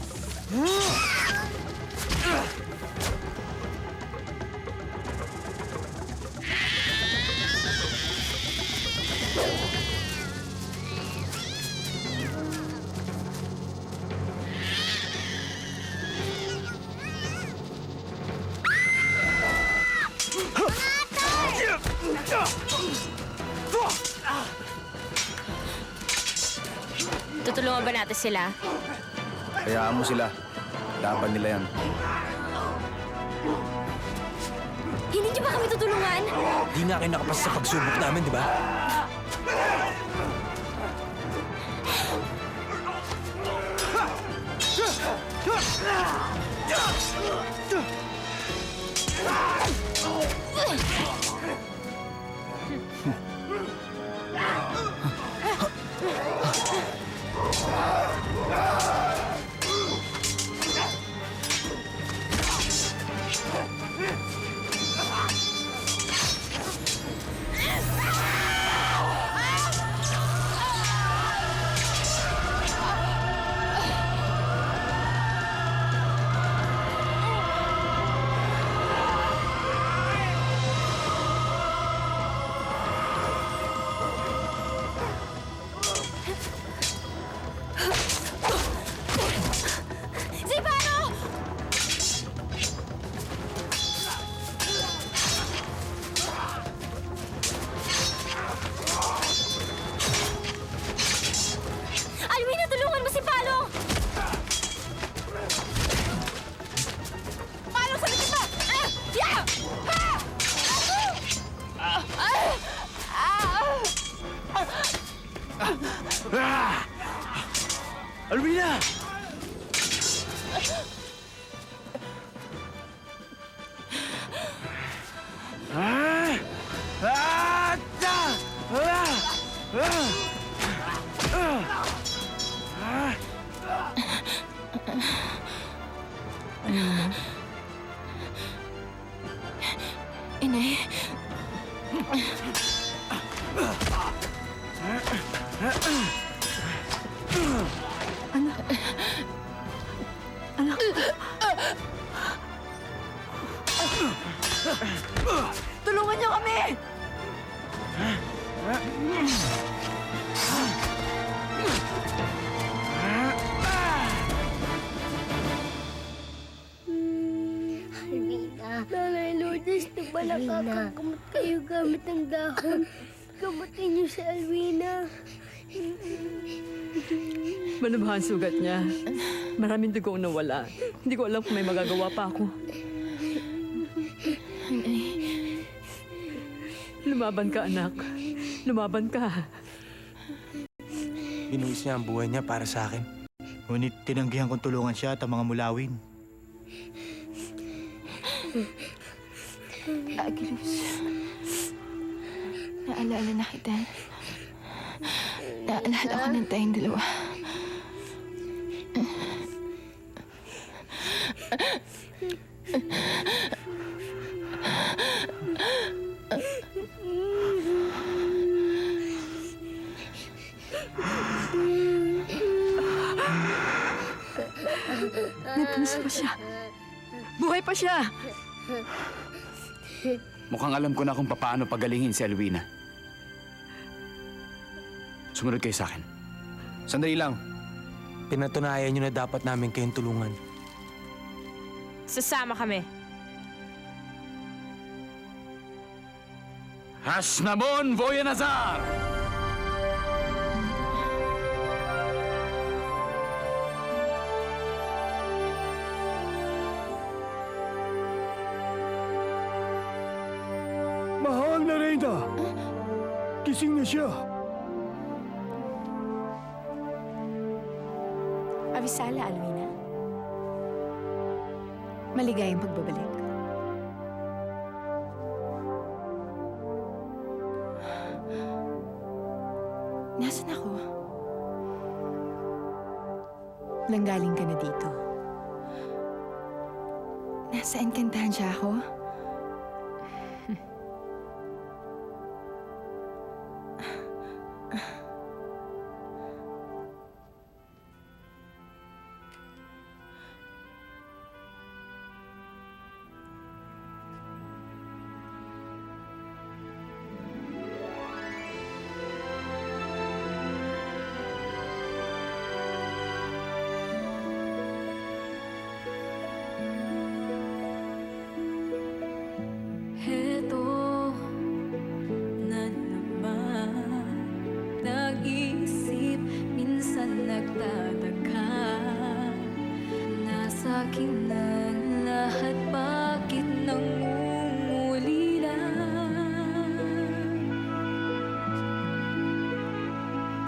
Speaker 3: Tutulungan ba natin sila?
Speaker 13: Hayaan mo sila. Laban nila yan.
Speaker 11: Hindi niyo ba kami tutulungan?
Speaker 5: Di nga kayo nakapasa sa pagsubok namin, di ba?
Speaker 11: Alwina, tulungan mo si Palong! Palong, sabi kita! Yeah!
Speaker 8: Alwina!
Speaker 12: Inay.
Speaker 4: Tulungan niyo kami!
Speaker 10: Alvina. Nanay Lourdes, di ba nakakagamot kayo gamit ng dahon? Gamutin niyo si Alvina.
Speaker 14: Malubha ang sugat niya. Maraming dugo ang nawala. Hindi ko alam kung may magagawa pa ako. Lumaban ka, anak. Lumaban ka.
Speaker 5: Binuwis niya ang buhay niya para sa akin.
Speaker 8: Ngunit tinanggihan kong tulungan siya at ang mga mulawin.
Speaker 12: Agilus. Naalala na kita. Naalala ko ng tayong dalawa.
Speaker 14: Napuso pa siya. Buhay pa siya!
Speaker 8: Mukhang alam ko na kung paano pagalingin si Alwina. Sumunod kayo sa akin.
Speaker 13: Sandali lang.
Speaker 5: Pinatunayan niyo na dapat namin kayong tulungan.
Speaker 3: Sasama kami.
Speaker 8: Hasnamon Voyanazar!
Speaker 15: Mahal na Reyna! Gising na siya!
Speaker 12: Avisala, Alwina. Maligayang pagbabalik. Nasaan ako? Nanggaling ka na dito. Nasaan kantahan siya ako?
Speaker 16: Heto na naman, nag-iisip, minsan nagtataka. Nasa akin ang lahat, bakit nangungulila?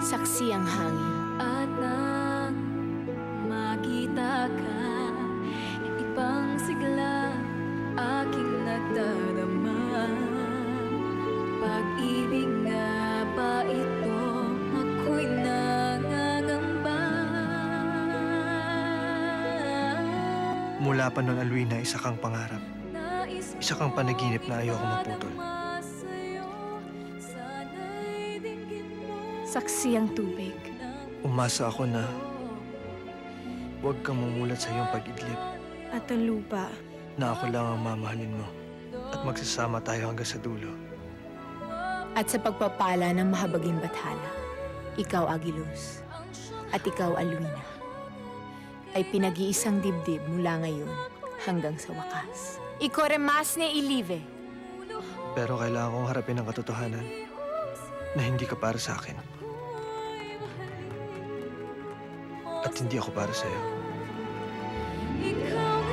Speaker 12: Saksi ang hangin.
Speaker 16: At nang makita ka, ibang sigla aking nagdarama. Pag-ibig nga ba ito? Ako'y nangangamba.
Speaker 2: Mula pa noon, Alwina, isa kang pangarap. Isa kang panaginip na ayoko maputol.
Speaker 12: Saksi ang tubig.
Speaker 2: Umasa ako na huwag kang mumulat sa iyong pag-idlip,
Speaker 12: At ang lupa.
Speaker 2: na ako lang ang mamahalin mo at magsasama tayo hanggang sa dulo.
Speaker 12: At sa pagpapala ng mahabaging bathala, ikaw, Agilus, at ikaw, Alwina, ay pinag-iisang dibdib mula ngayon hanggang sa wakas. Ikoremas ne ilive.
Speaker 2: Pero kailangan kong harapin ang katotohanan na hindi ka para sa akin. At hindi ako para sa'yo.
Speaker 16: Ikaw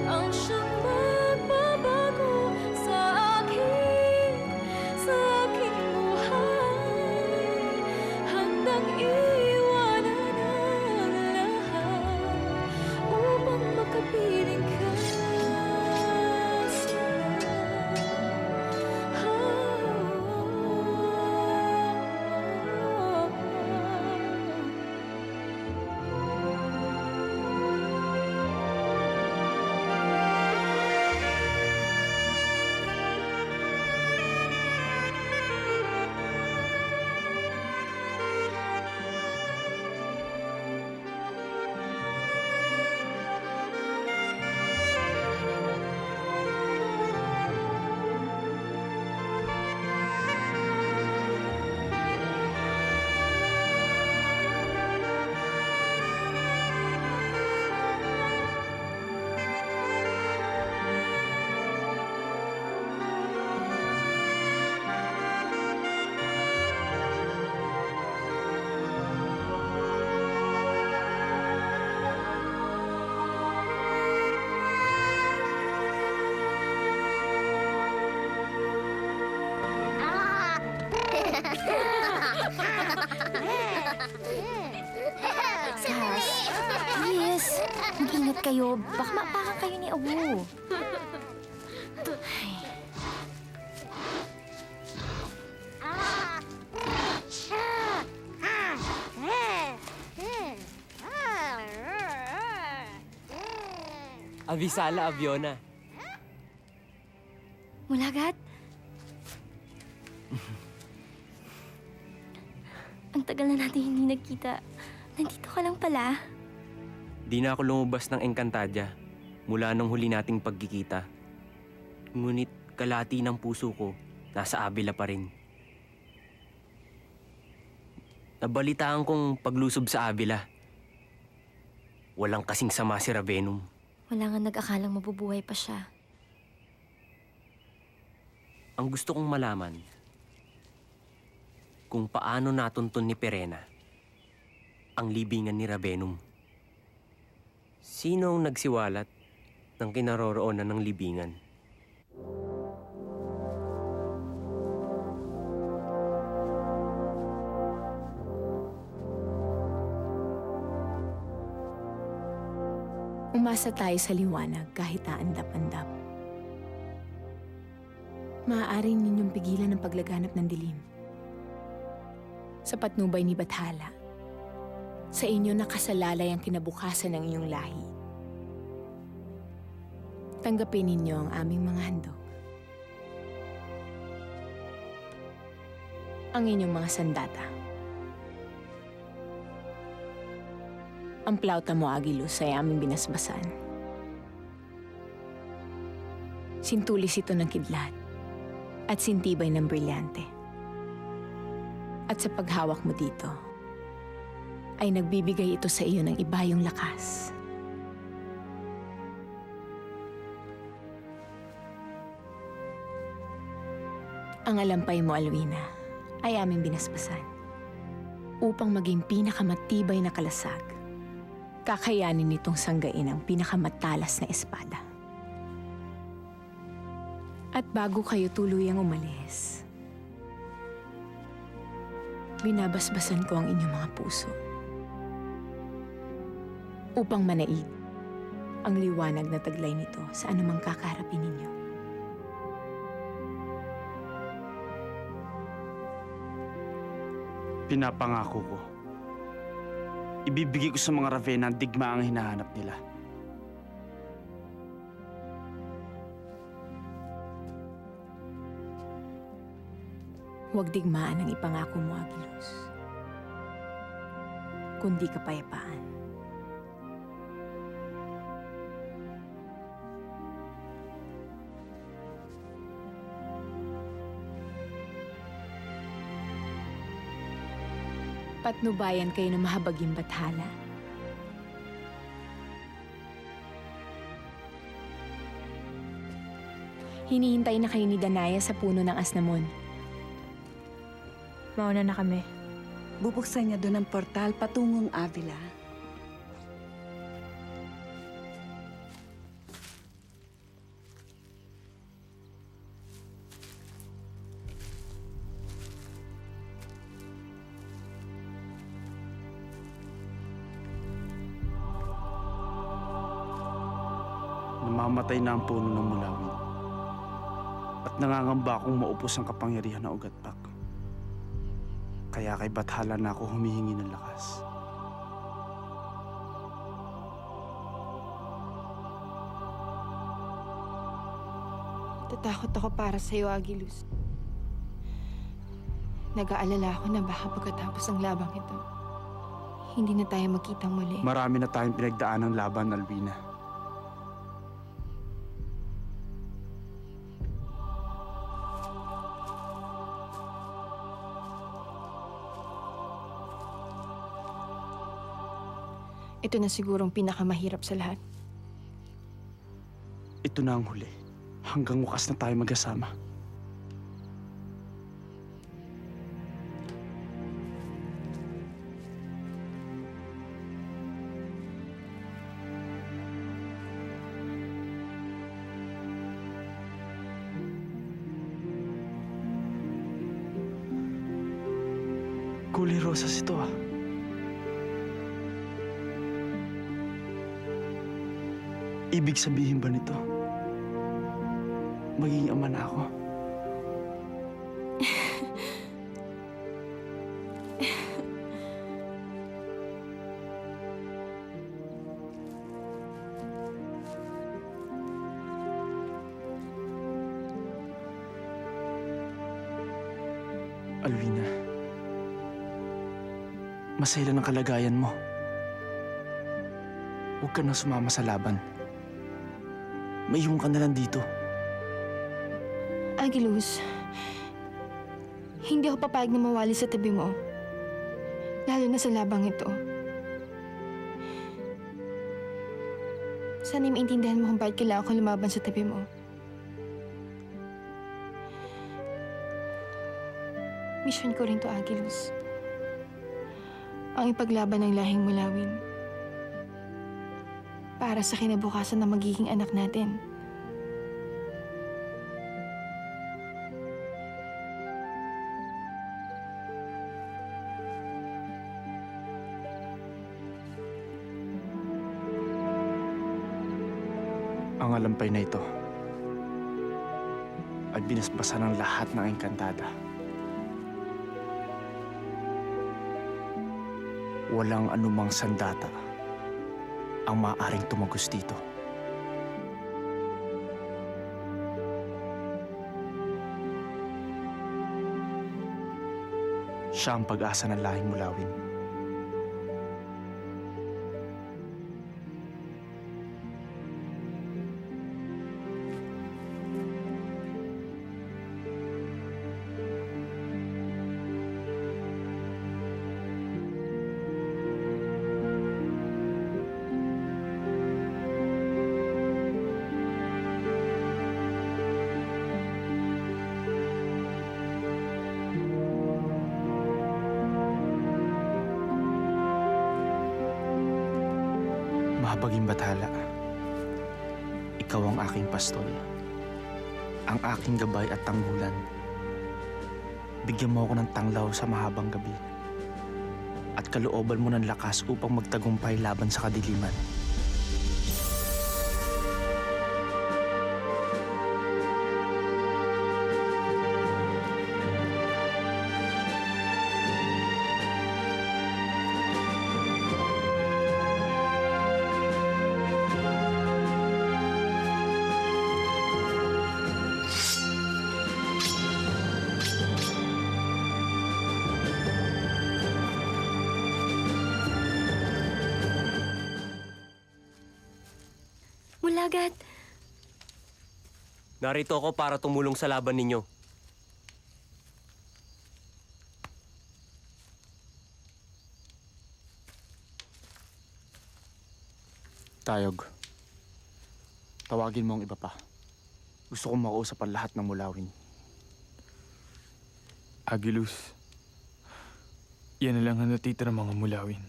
Speaker 16: ang siyang magbabago sa aking buhay. Handang iwanan ang lahat upang makapiling ka.
Speaker 11: kayo. Baka maapakan kayo ni Awu.
Speaker 17: Avisala, Aviona.
Speaker 11: Mulagat? Ang tagal na natin hindi nagkita. Nandito ka lang pala.
Speaker 17: Di na ako lumabas ng Encantadia mula nung huli nating pagkikita. Ngunit kalahati ng puso ko nasa Avila pa rin. Nabalitaan kong paglusob sa Avila. Walang kasing sama si Ravenum.
Speaker 11: Wala nga nag-akalang mabubuhay pa siya.
Speaker 17: Ang gusto kong malaman, kung paano natuntun ni Perena ang libingan ni Ravenum. Sino ang nagsiwalat ng kinaroroonan ng libingan?
Speaker 12: Umasa tayo sa liwanag kahit aandap-andap. Maaari ninyong pigilan ang paglaganap ng dilim. Sa patnubay ni Bathala, sa inyo nakasalalay ang kinabukasan ng inyong lahi. Tanggapin ninyo ang aming mga handog. Ang inyong mga sandata. Ang plauta mo, Agilus, ay aming binasbasan. Sintulis ito ng kidlat at sintibay ng brilyante. At sa paghawak mo dito, ay nagbibigay ito sa iyo ng ibayong lakas. Ang alampay mo, Alwina, ay aming binasbasan upang maging pinakamatibay na kalasag. Kakayanin nitong sanggain ang pinakamatalas na espada. At bago kayo tuluyang umalis, binabasbasan ko ang inyong mga puso upang manaig ang liwanag na taglay nito sa anumang kakaharapin ninyo.
Speaker 8: Pinapangako ko. Ibibigay ko sa mga Ravenna ang digma ang hinahanap nila.
Speaker 12: Huwag digmaan ang ipangako mo, Agilus, kundi kapayapaan. Patnubayan kayo ng mahabaging Bathala. Hinihintay na kayo ni Danaya sa puno ng Asnamon.
Speaker 11: Mauna na kami.
Speaker 7: Bubuksan niya doon ang portal patungong Avila.
Speaker 8: Namamatay na ang puno ng mulawin. At nangangamba akong maupos ang kapangyarihan ng Ugatpak. Kaya kay Bathala na ako humihingi ng lakas.
Speaker 18: Natatakot ako para sa'yo, Agilus. Nag-aalala ako na baka pagkatapos ng labang ito, hindi na tayo magkitang muli.
Speaker 8: Marami na tayong pinagdaan ng laban, Alwina.
Speaker 18: Ito na sigurong pinakamahirap sa lahat.
Speaker 8: Ito na ang huli. Hanggang wakas na tayo magkasama. Kulay rosas ito ah. Ibig sabihin ba nito? Magiging ama na ako? Alwina, masaya lang ang kalagayan mo. Huwag ka nang sumama sa laban. Maiwan ka na lang dito.
Speaker 18: Agilus, hindi ako papayag na mawali sa tabi mo. Lalo na sa labang ito. Sana'y maintindihan mo kung bakit kailangan ko lumaban sa tabi mo. Mission ko rin to, Agilus. Ang ipaglaban ng lahing mulawin. Para sa kinabukasan ng magiging anak natin.
Speaker 8: Ang alampay na ito ay binasbasa ng lahat ng engkantada. Walang anumang sandata ang maaaring tumagos dito. Siya ang pag-asa ng lahing mulawin. Mahabaging bathala, ikaw ang aking pastol, ang aking gabay at tanggulan. Bigyan mo ako ng tanglaw sa mahabang gabi at kalooban mo ng lakas upang magtagumpay laban sa kadiliman.
Speaker 11: Mulagat!
Speaker 17: Narito ako para tumulong sa laban ninyo.
Speaker 8: Tayog, tawagin mo ang iba pa. Gusto kong makausap ang lahat ng mulawin.
Speaker 15: Agilus, yan na lang ang natitira mga mulawin.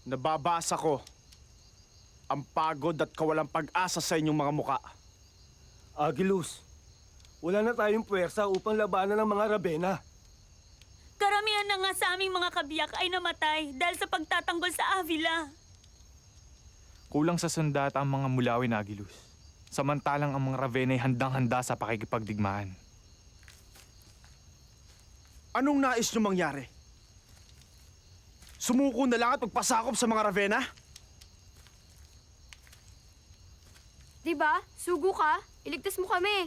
Speaker 8: Nababasa ko ang pagod at kawalang pag-asa sa inyong mga muka.
Speaker 15: Agilus, wala na tayong puwersa upang labanan ng mga Ravenna.
Speaker 19: Karamihan na nga sa aming mga kabiyak ay namatay dahil sa pagtatanggol sa Avila.
Speaker 15: Kulang sa sandata ang mga mulawin, Agilus. Samantalang ang mga Ravenna ay handang-handa sa pakikipagdigmaan.
Speaker 8: Anong nais nyo mangyari? Sumuko na lang at magpasakop sa mga Ravenna?
Speaker 4: Diba? Sugo ka. Iligtas mo kami.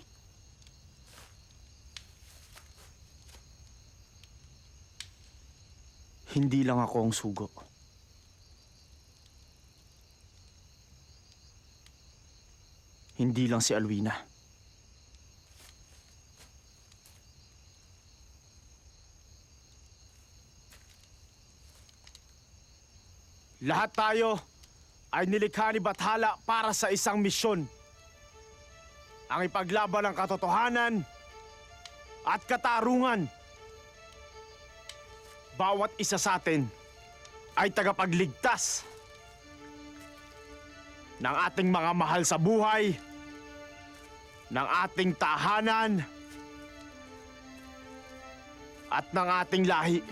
Speaker 8: Hindi lang ako ang sugo. Hindi lang si Alwina. Lahat tayo ay nilikha ni Bathala para sa isang misyon. Ang ipaglaban ng katotohanan at katarungan. Bawat isa sa atin ay tagapagligtas ng ating mga mahal sa buhay, ng ating tahanan, at ng ating lahi.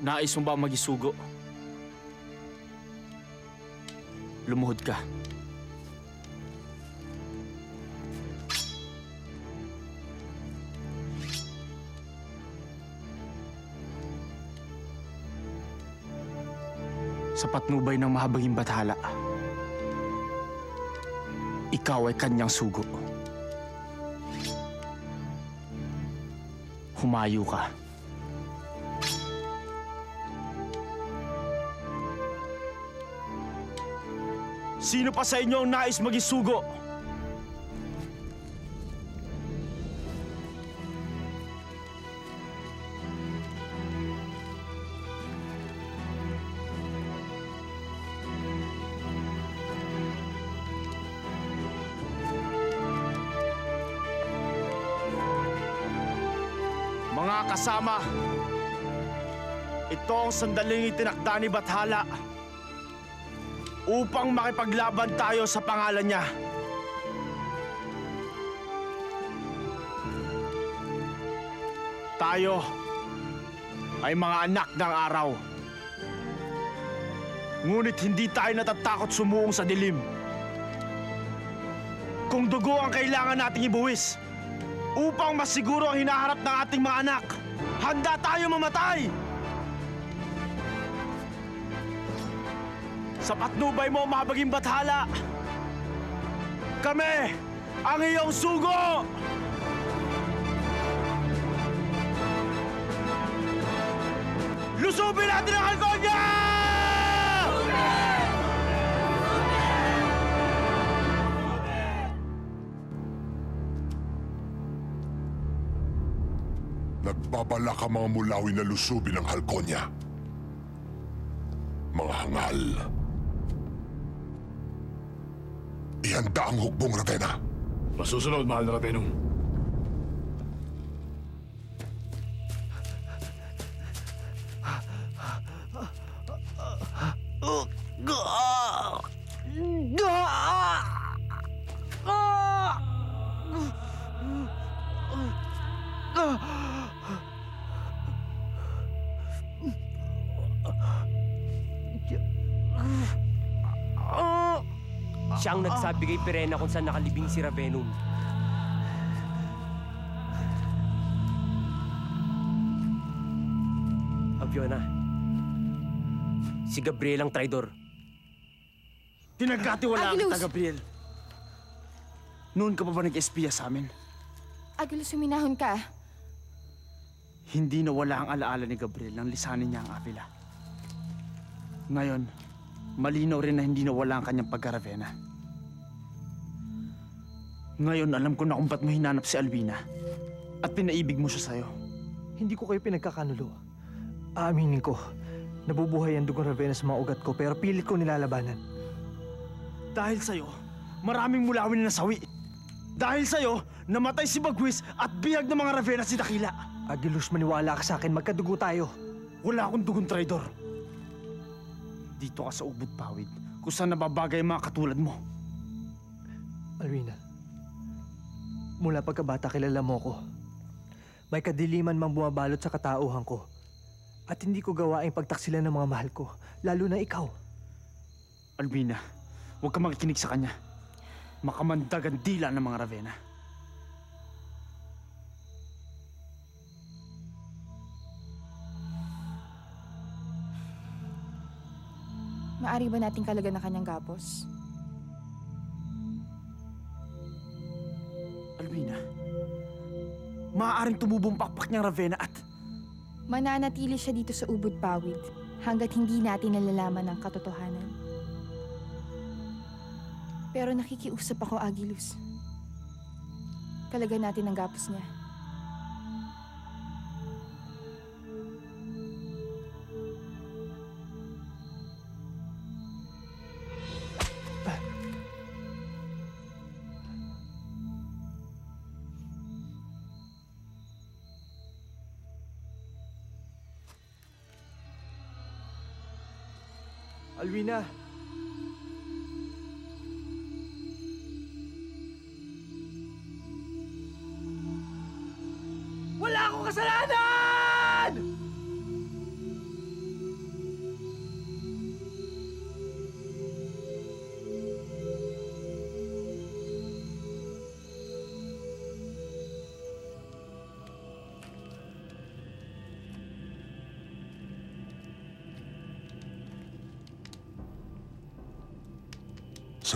Speaker 8: Nais mo ba magisugo? Lumuhod ka. Sa patnubay ng mahabaging bathala, ikaw ay kanyang sugo. Humayo ka. Sino pa sa inyo ang nais magisugo? Mga kasama, ito ang sandaling itinakda ni Bathala upang makipaglaban tayo sa pangalan niya. Tayo ay mga anak ng araw. Ngunit hindi tayo natatakot sumuong sa dilim. Kung dugo ang kailangan nating ibuwis upang masiguro ang hinaharap ng ating mga anak, handa tayo mamatay! Sa patnubay mo, mahabaging Bathala, kami ang iyong sugo! Lusubin natin ang Halconia!
Speaker 9: Nagbabalak ang mga Mulawin na lusubin ang Halconia. Mga hangal. Ihanda ang hukbong Ravenna.
Speaker 20: Masusunod, mahal na Ravenum.
Speaker 17: Siya ang nagsabi kay Pirena kung saan nakalibing si Ravenum. Aviona, si Gabriel ang traidor.
Speaker 8: Pinagkatiwalaan
Speaker 18: Agilus!
Speaker 8: kita, Gabriel. Noon ka pa ba nag-espiya sa amin?
Speaker 18: Agilus, suminahon ka.
Speaker 8: Hindi nawala ang alaala ni Gabriel nang lisanin niya ang Avila. Ngayon, malinaw rin na hindi nawala ang kanyang pagka-Ravenna. Ngayon, alam ko na kung ba't mo hinanap si Alvina at pinaibig mo siya sa'yo.
Speaker 2: Hindi ko kayo pinagkakanulo. Aaminin ko, nabubuhay ang dugong Ravenna sa mga ugat ko pero pilit ko nilalabanan.
Speaker 8: Dahil sa'yo, maraming Mulawin na nasawi. Dahil sa'yo, namatay si Bagwis at bihag ng mga Ravenna si Dakila.
Speaker 2: Agilus, maniwala ka sa akin, magkadugo tayo.
Speaker 8: Wala akong dugong traidor. Dito ka sa Ubod Pawid, kung saan nababagay ang mga katulad mo.
Speaker 2: Alvina, mula pagkabata kilala mo ko. May kadiliman mang bumabalot sa katauhan ko. At hindi ko gawaing pagtaksilan ng mga mahal ko, lalo na ikaw.
Speaker 8: Alvina, huwag ka makikinig sa kanya. Makamandag ang dila ng mga Ravenna.
Speaker 18: Maari ba nating kalagan na kanyang gapos?
Speaker 8: Alvina, maaaring tumubong pakpak niyang Ravenna at
Speaker 18: Mananatili siya dito sa Ubod Pawid hanggat hindi natin nalalaman ang katotohanan. Pero nakikiusap ako, Agilus. Kalagan natin ang gapos niya.
Speaker 2: Alvina! Wala akong kasalanan!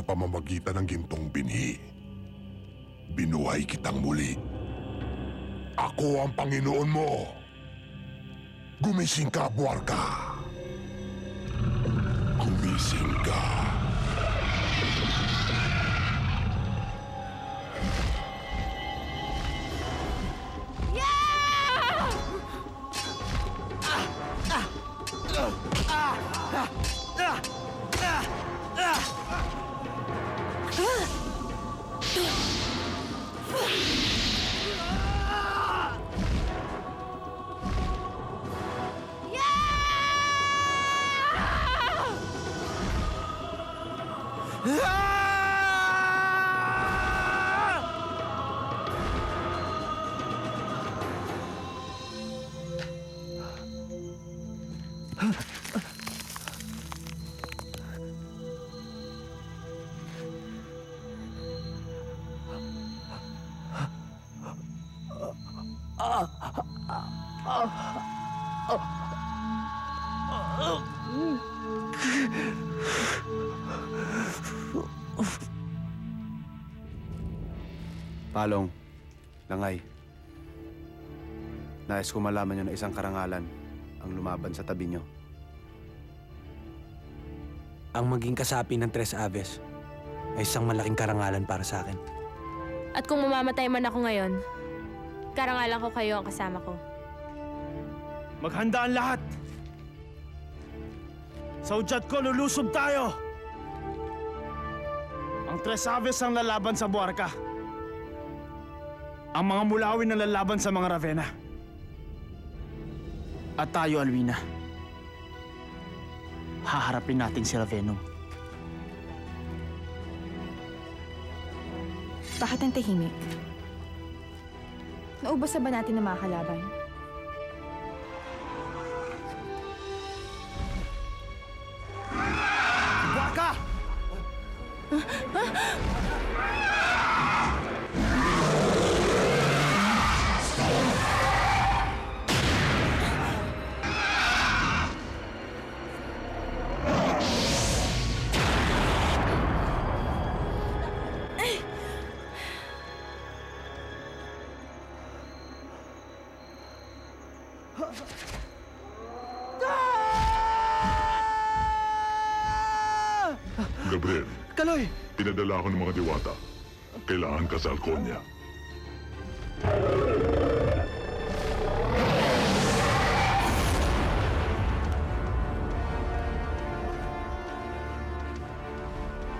Speaker 9: pamamagitan ng gintong binhi. Binuhay kitang muli. Ako ang Panginoon mo. Gumising ka, Buarka. Gumising ka.
Speaker 13: Palong, Langay. Nais ko malaman nyo na isang karangalan ang lumaban sa tabi nyo.
Speaker 5: Ang maging kasapi ng Tres Aves ay isang malaking karangalan para sa akin.
Speaker 3: At kung mamamatay man ako ngayon, karangalan ko kayo ang kasama ko.
Speaker 8: Maghanda ang lahat! Sa udyat ko, lulusob tayo! Ang Tres Aves ang lalaban sa Buarka. Ang mga Mulawin ang lalaban sa mga Ravenna. At tayo, Alwina. Haharapin natin si Ravenum.
Speaker 18: Bakit ang tahimik? Naubos na ba natin ang mga kalaban?
Speaker 8: Buarka!
Speaker 9: Gabriel,
Speaker 2: Kaloy!
Speaker 9: pinadala ako ng mga diwata. Kailangan ka sa Alconia.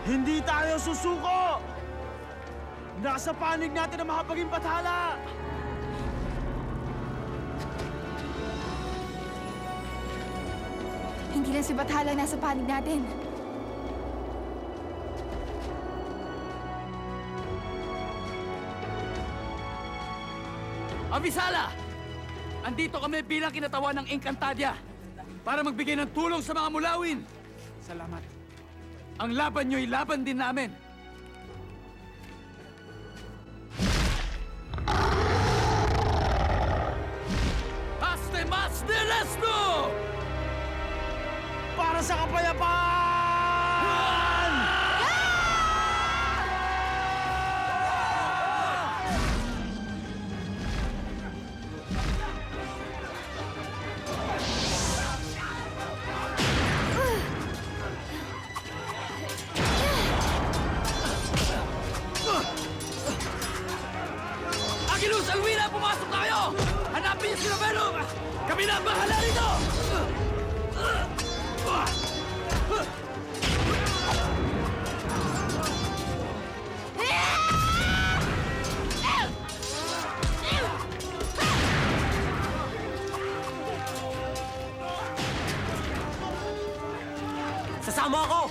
Speaker 8: Hindi tayo susuko! Nasa panig natin ang mahapaging bathala!
Speaker 18: Hindi lang si Bathala nasa panig natin.
Speaker 21: Abisala! Andito kami bilang kinatawan ng Encantadia para magbigay ng tulong sa mga Mulawin. Salamat. Ang laban nyo'y laban din namin. Haste mas de resto!
Speaker 8: Para sa kapayapaan!
Speaker 21: Agilus, Alwina, pumasok na kayo! Hanapin niyo si Ravenum! Kami na ang bahala rito!
Speaker 5: Sasama ako!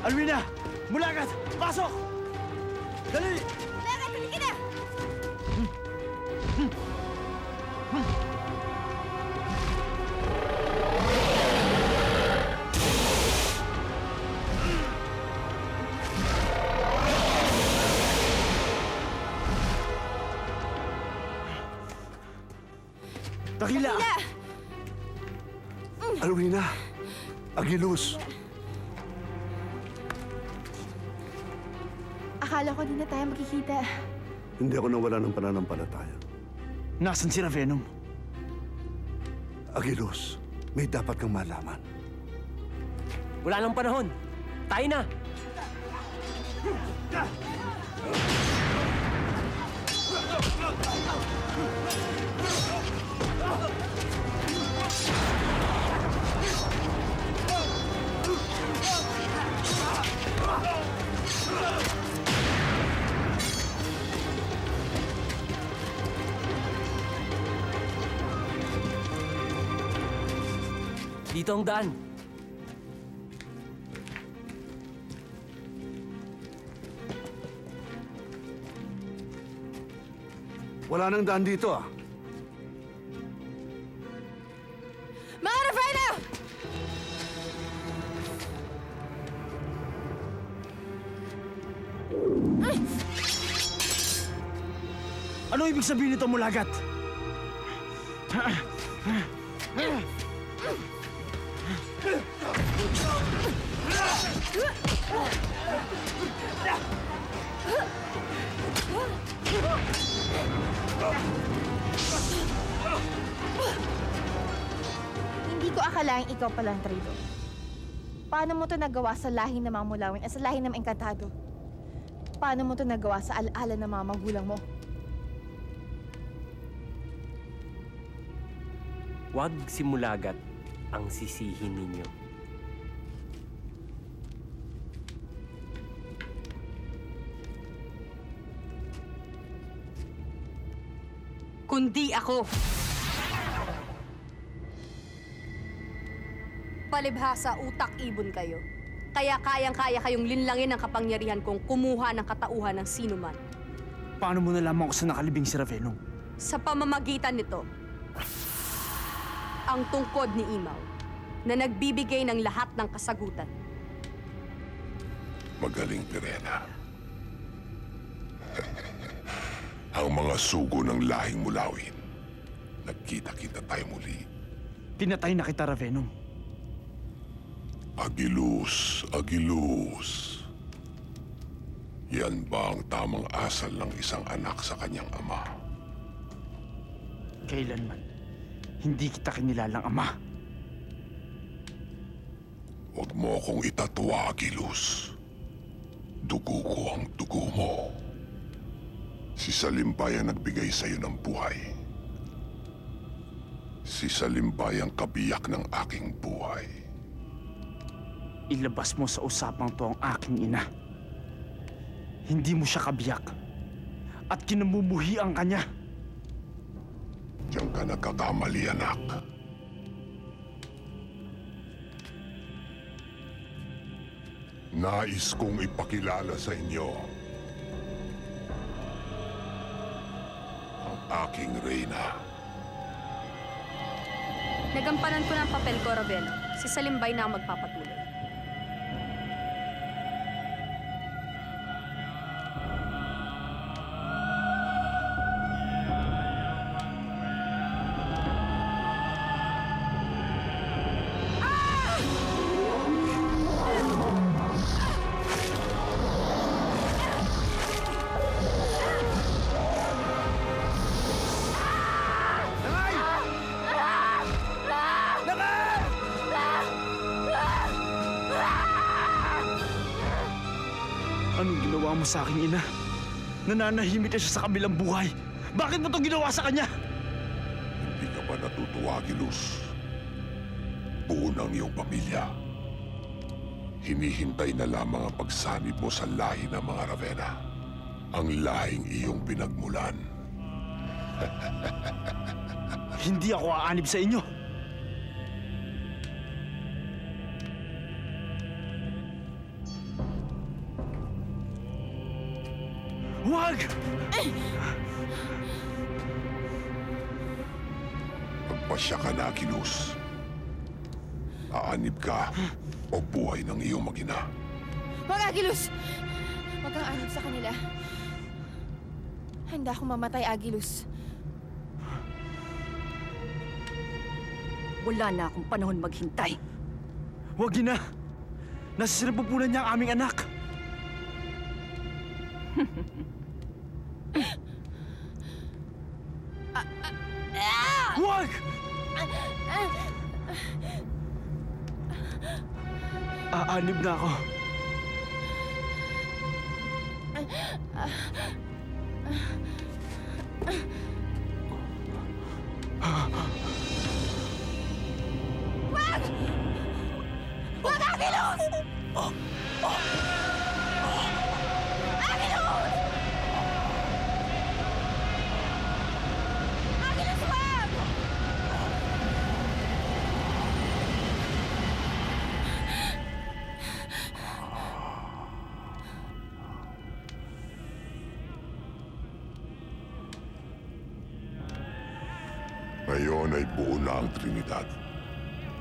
Speaker 8: Alwina! Mulagat! Pasok! Dali!
Speaker 10: Bakit? Halika na!
Speaker 20: Dakila!
Speaker 6: Alwina! Agilus!
Speaker 18: Akala ko di na tayo magkikita.
Speaker 6: Hindi ako nawala ng pananampalataya.
Speaker 8: Nasaan si Ravenum?
Speaker 6: Agilus, may dapat kang malaman.
Speaker 17: Wala nang panahon. Tayo na! Dito ang daan.
Speaker 6: Wala nang daan dito ah.
Speaker 18: Mga Ravenna!
Speaker 8: Ano ibig sabihin nito, Mulagat?
Speaker 18: Hindi ko akalaing ikaw palang traidor. Paano mo to nagawa sa lahi ng mga mulawin at sa lahi ng mga engkantado? Paano mo to nagawa sa alaala ng mga magulang mo?
Speaker 17: Huwag si Mulagat ang sisihin ninyo.
Speaker 4: Kundi ako. Palibhasa, utak-ibon kayo. Kaya kayang-kaya kayong linlangin ang kapangyarihan kong kumuha ng katauhan ng sino man.
Speaker 8: Paano mo nalaman kung saan nakalibing si Ravenum?
Speaker 4: Sa pamamagitan nito, ang tungkod ni Imaw na nagbibigay ng lahat ng kasagutan.
Speaker 9: Magaling, Pirena. Ang mga sugo ng lahing mulawin. Nagkita-kita tayo muli.
Speaker 8: Pinatay na kita, Ravenum.
Speaker 9: Agilus, Agilus. Yan ba ang tamang asal ng isang anak sa kanyang ama?
Speaker 8: Kailanman, hindi kita kinilalang ama.
Speaker 9: Huwag mo akong itatwa, Agilus. Dugo ko ang dugo mo. Si Salimbay ang nagbigay sa'yo ng buhay. Si Salimbay ang kabiyak ng aking buhay.
Speaker 8: Ilabas mo sa usapang to ang aking ina. Hindi mo siya kabiyak. At kinamumuhi ang kanya.
Speaker 9: Diyan ka nagkakamali, anak. Nais kong ipakilala sa inyo ang aking reyna.
Speaker 4: Nagampanan ko ng papel ko, Ravenna. Si Salimbay na ang magpapatuloy.
Speaker 8: Anong ginawa mo sa aking ina? Nananahimik na siya sa kabilang buhay. Bakit mo ito ginawa sa kanya?
Speaker 9: Hindi ka ba natutuwa, Agilus? Buo ng iyong pamilya. Hinihintay na lamang ang pagsanib mo sa lahi ng mga Ravenna. Ang lahing iyong pinagmulan.
Speaker 8: Hindi ako aanib sa inyo. Huwag!
Speaker 9: Magpasya ka na, Agilus. Aanib ka o buhay ng iyong mag-ina.
Speaker 18: Huwag, Agilus! Huwag kang anib sa kanila. Handa akong mamatay, Agilus.
Speaker 1: Wala na akong panahon maghintay.
Speaker 8: Huwag na! Nasa sinapupunan niya ang aming anak! Huwag! Aanib na ako.
Speaker 16: Wag! Wag, Agilus! Agilus! Agilus, wag!
Speaker 9: Ngayon ay buo na ang Trinidad.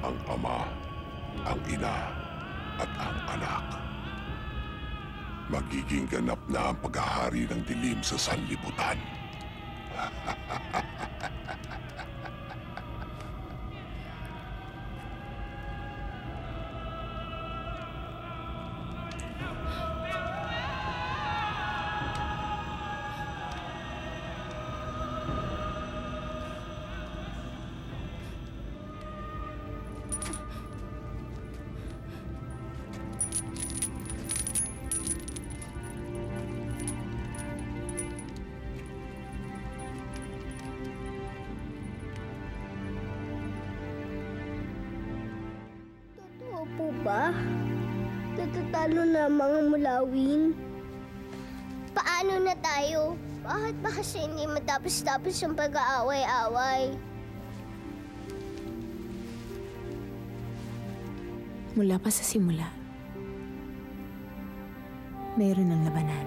Speaker 9: Ang Ama, ang Ina, at ang Anak. Magiging ganap na ang paghahari ng dilim sa sanlibutan.
Speaker 10: Totoo po ba? Tatatalo na ang mga mulawin? Paano na tayo? Bakit ba kasi hindi matapos-tapos ang pag-aaway-away?
Speaker 12: Mula pa sa simula, mayroon ng labanan.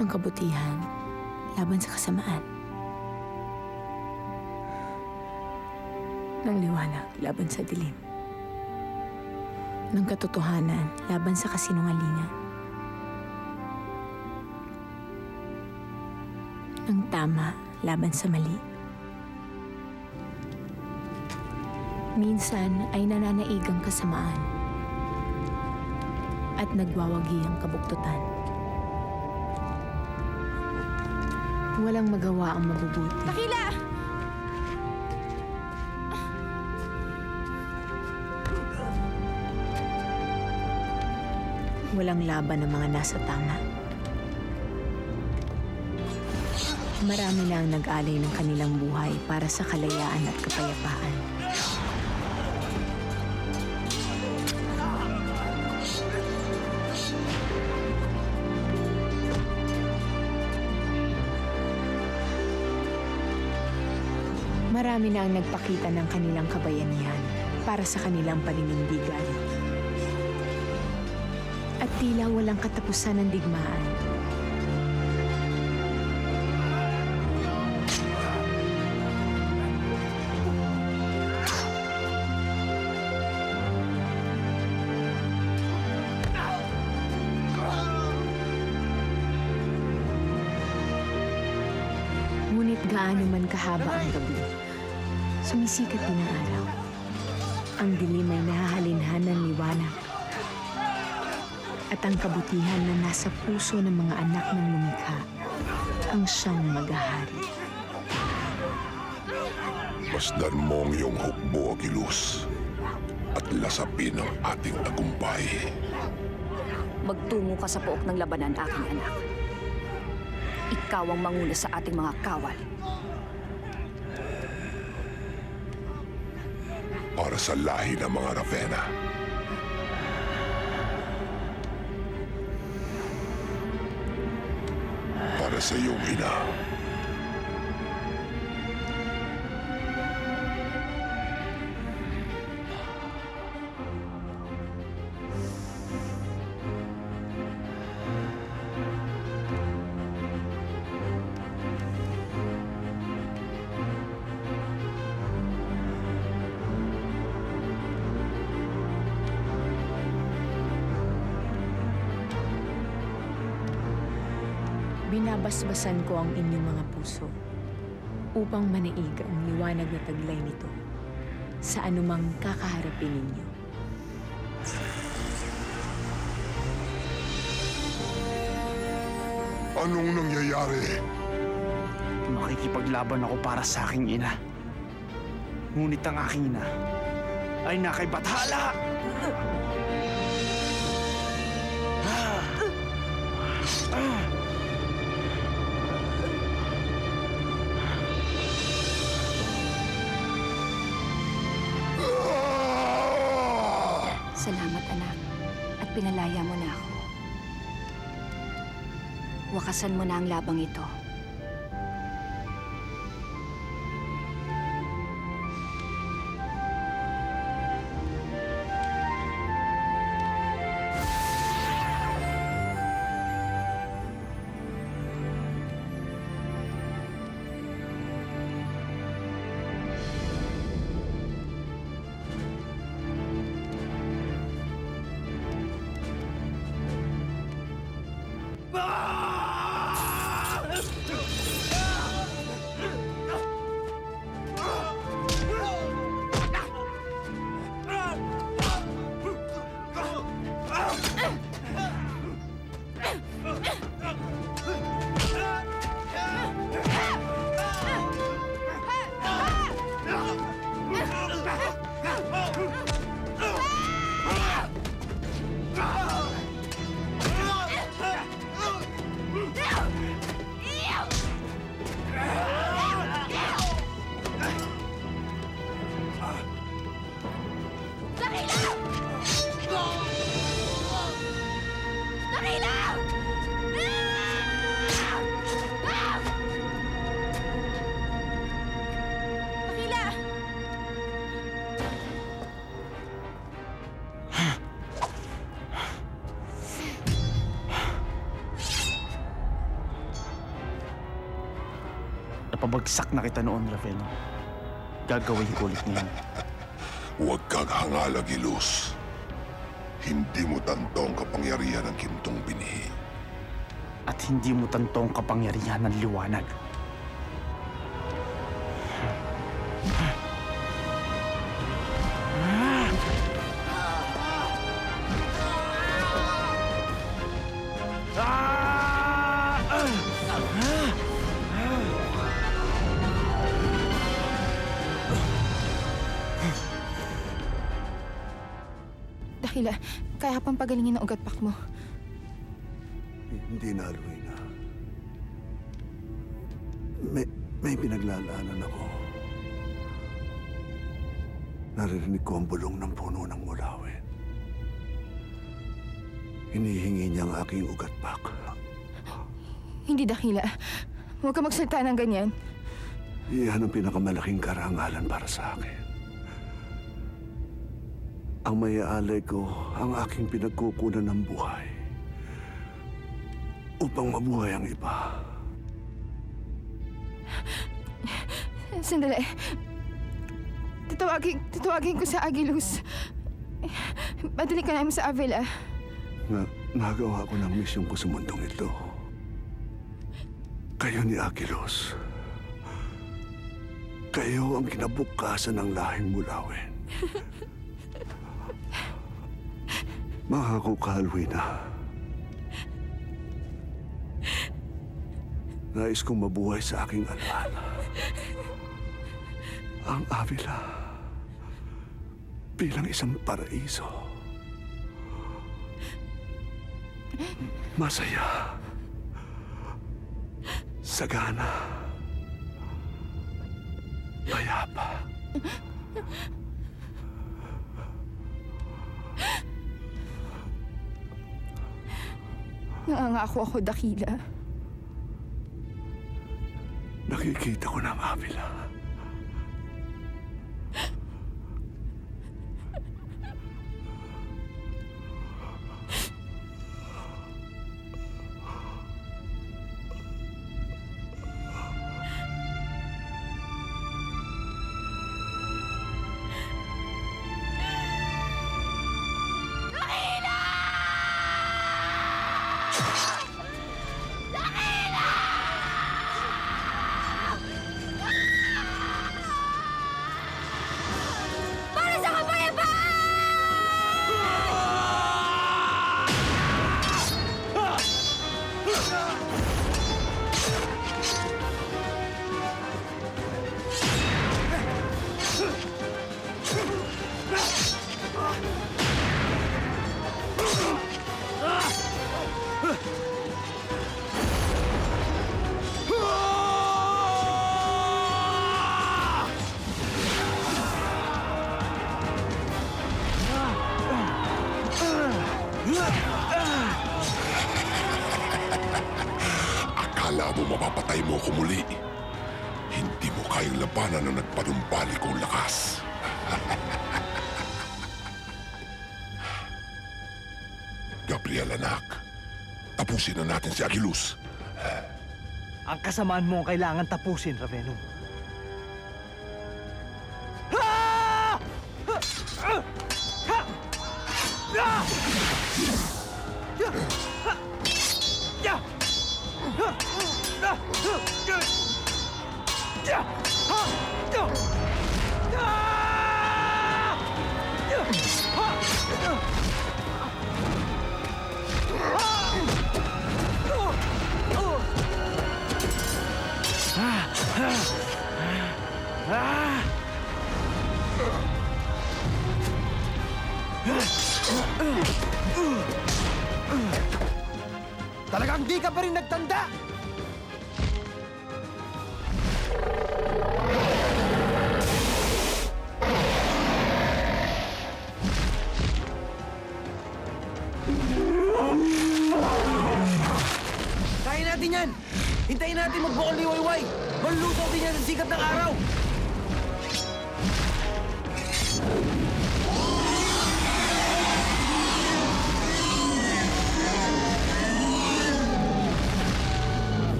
Speaker 12: Ang kabutihan laban sa kasamaan. Ng liwanag laban sa dilim. Ng katotohanan laban sa kasinungalingan. Ng tama laban sa mali. Minsan ay nananaig ang kasamaan at nagwawagi ang kabuktutan. Walang magawa ang mabubuti.
Speaker 18: Dakila!
Speaker 12: Walang laban ng mga nasa tama. Marami na ang nag-alay ng kanilang buhay para sa kalayaan at kapayapaan. Marami na ang nagpakita ng kanilang kabayanihan para sa kanilang paninindigan. At tila walang katapusan ng digmaan. Ngunit gaano man kahaba ang gabi, sumisikat din ang araw. Ang dilim ay nahahalinhan ng liwanag. At ang kabutihan na nasa puso ng mga anak ng lumikha ang siyang maghahari.
Speaker 9: Masdan mo ang iyong hukbo, Agilus, at lasapin ang ating tagumpay.
Speaker 1: Magtungo ka sa pook ng labanan, aking anak. Ikaw ang manguna sa ating mga kawal.
Speaker 9: Para sa lahi ng mga Ravenna. Para sa iyong ina.
Speaker 12: Binabasbasan ko ang inyong mga puso upang manaig ang liwanag na taglay nito sa anumang kakaharapin ninyo.
Speaker 9: Anong nangyayari?
Speaker 8: Makikipaglaban ako para sa aking ina. Ngunit ang aking ina ay nakay Bathala!
Speaker 1: Salamat, anak. At pinalaya mo na ako. Wakasan mo na ang labang ito.
Speaker 8: Napabagsak na kita noon, Raveno. Gagawin ko ulit ngayon.
Speaker 9: Huwag kang hangal, Agilus. Hindi mo tantong kapangyarihan ng gintong binhi.
Speaker 8: At hindi mo tantong kapangyarihan ng liwanag.
Speaker 18: Dakila, kaya pang pagalingin ang ugat pak mo.
Speaker 6: Hindi na, Alwina. May pinaglalaanan ako. Naririnig ko ang bulong ng puno ng mulawin. Hinihingi niya ang aking ugat pak.
Speaker 18: Hindi, Dakila. Huwag ka magsalita ng ganyan.
Speaker 6: Iyan ang pinakamalaking karangalan para sa akin. Ang maiaalay ko ang aking pinagkukunan ng buhay upang mabuhay ang iba.
Speaker 18: Sandali. Tatawagin ko sa Agilus. Padali ka namin sa Avila.
Speaker 6: Nagawa ko ng misyon ko sa mundong ito. Kayo ni Agilus. Kayo ang kinabukasan ng lahing mulawin. Mahako ka, Alwina. Nais kong mabuhay sa aking alaala. Ang Avila bilang isang paraiso. Masaya. Sagana. Payapa.
Speaker 18: Nangangako ako, Dakila.
Speaker 6: Nakikita ko ng Avila.
Speaker 9: mapapatay mo ko muli. Hindi mo kayang labanan ang nagpanumbali kong lakas. Gabriel, anak. Tapusin na natin si Agilus.
Speaker 2: Ang kasamaan mo ang kailangan tapusin, Ravenum. Talagang di ka pa rin nagtanda!
Speaker 5: Kaya natin yan! Hintayin natin magbukol ni Wayway! Malulusaw din yan sa sikat ng araw!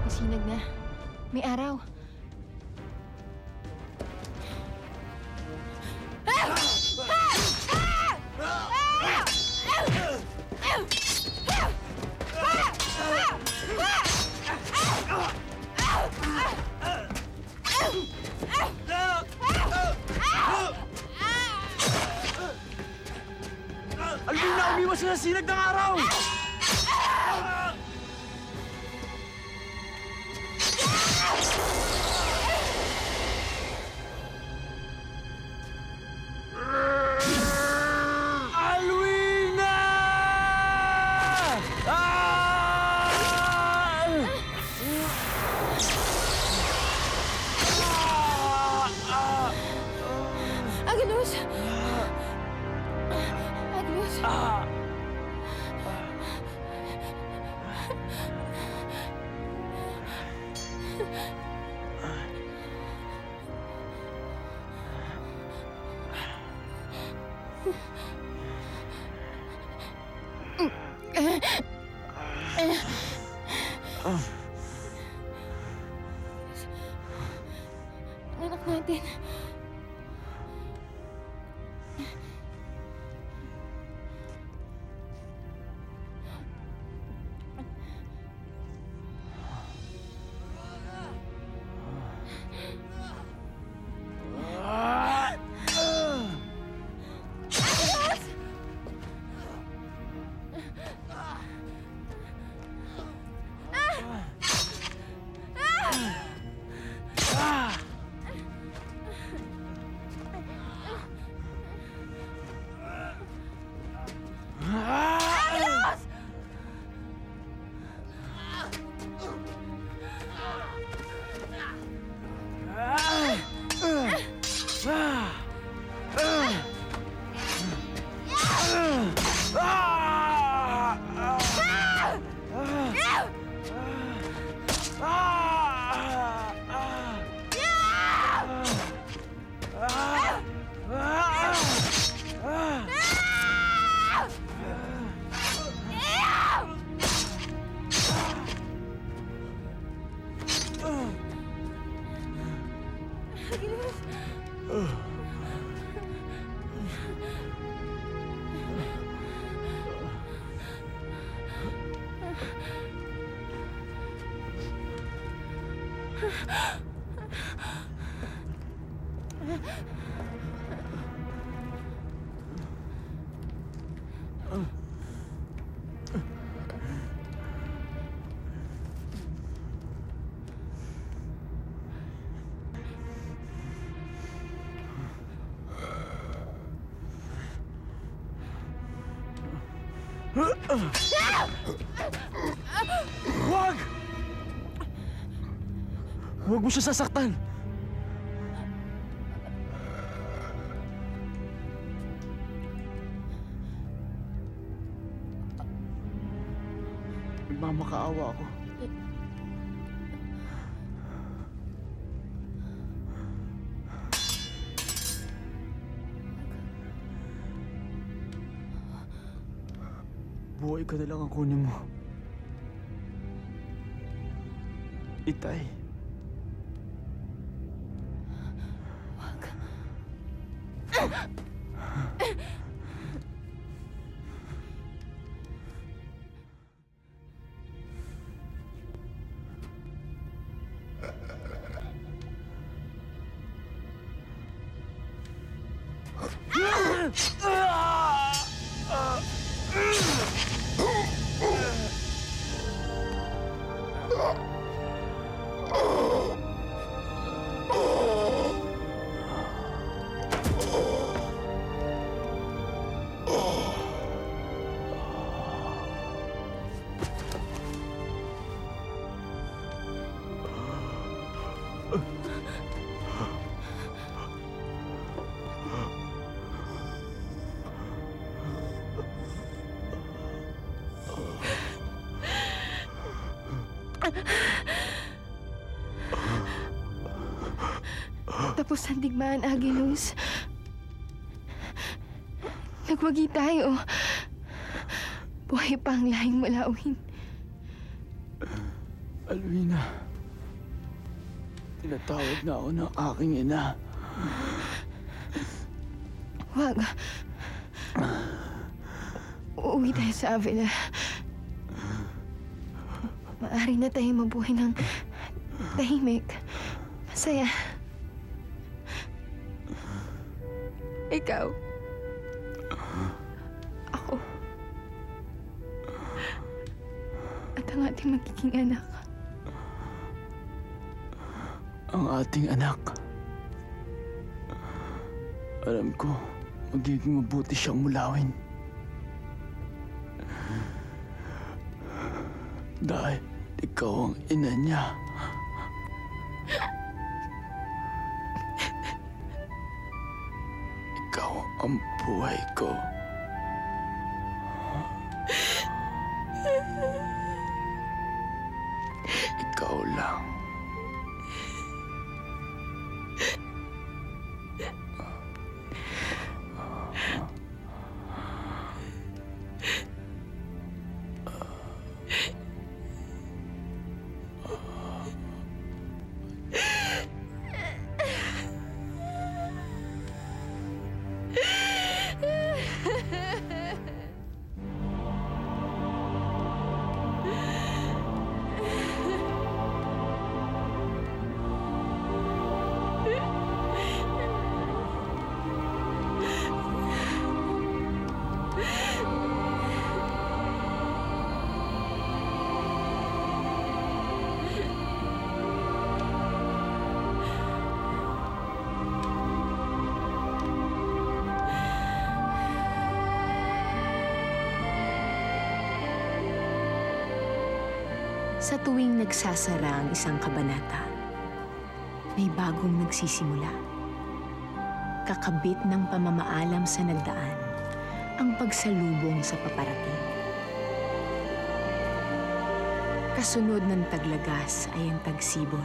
Speaker 11: Masinag na. May araw.
Speaker 2: Alvina, umiwas na sinag ng araw! Alvina!
Speaker 11: Agilus! Agilus! Anak natin.
Speaker 2: Wag!
Speaker 8: Huwag mo siya sasaktan! Nagmamakaawa ako. Buhay ka na lang ang kunin mo. Itay.
Speaker 11: Tapos ang digmaan, Agilus. Nagwagi tayo. Buhay pa ang lahing Mulawin.
Speaker 8: Alwina, tinatawag na ako ng aking ina.
Speaker 11: Wag. Uuwi tayo sa Avila. Maaari na tayo mabuhay ng tahimik. Masaya. Ikaw. Ako. At ang ating magiging anak.
Speaker 8: Ang ating anak. Alam ko, magiging mabuti siyang Mulawin. Dahil ikaw ang ina niya. Ikaw ang buhay ko. Ikaw lang.
Speaker 12: Sa tuwing nagsasara ang isang kabanata, may bagong nagsisimula. Kakabit ng pamamaalam sa nagdaan ang pagsalubong sa paparating. Kasunod ng taglagas ay ang tagsibol.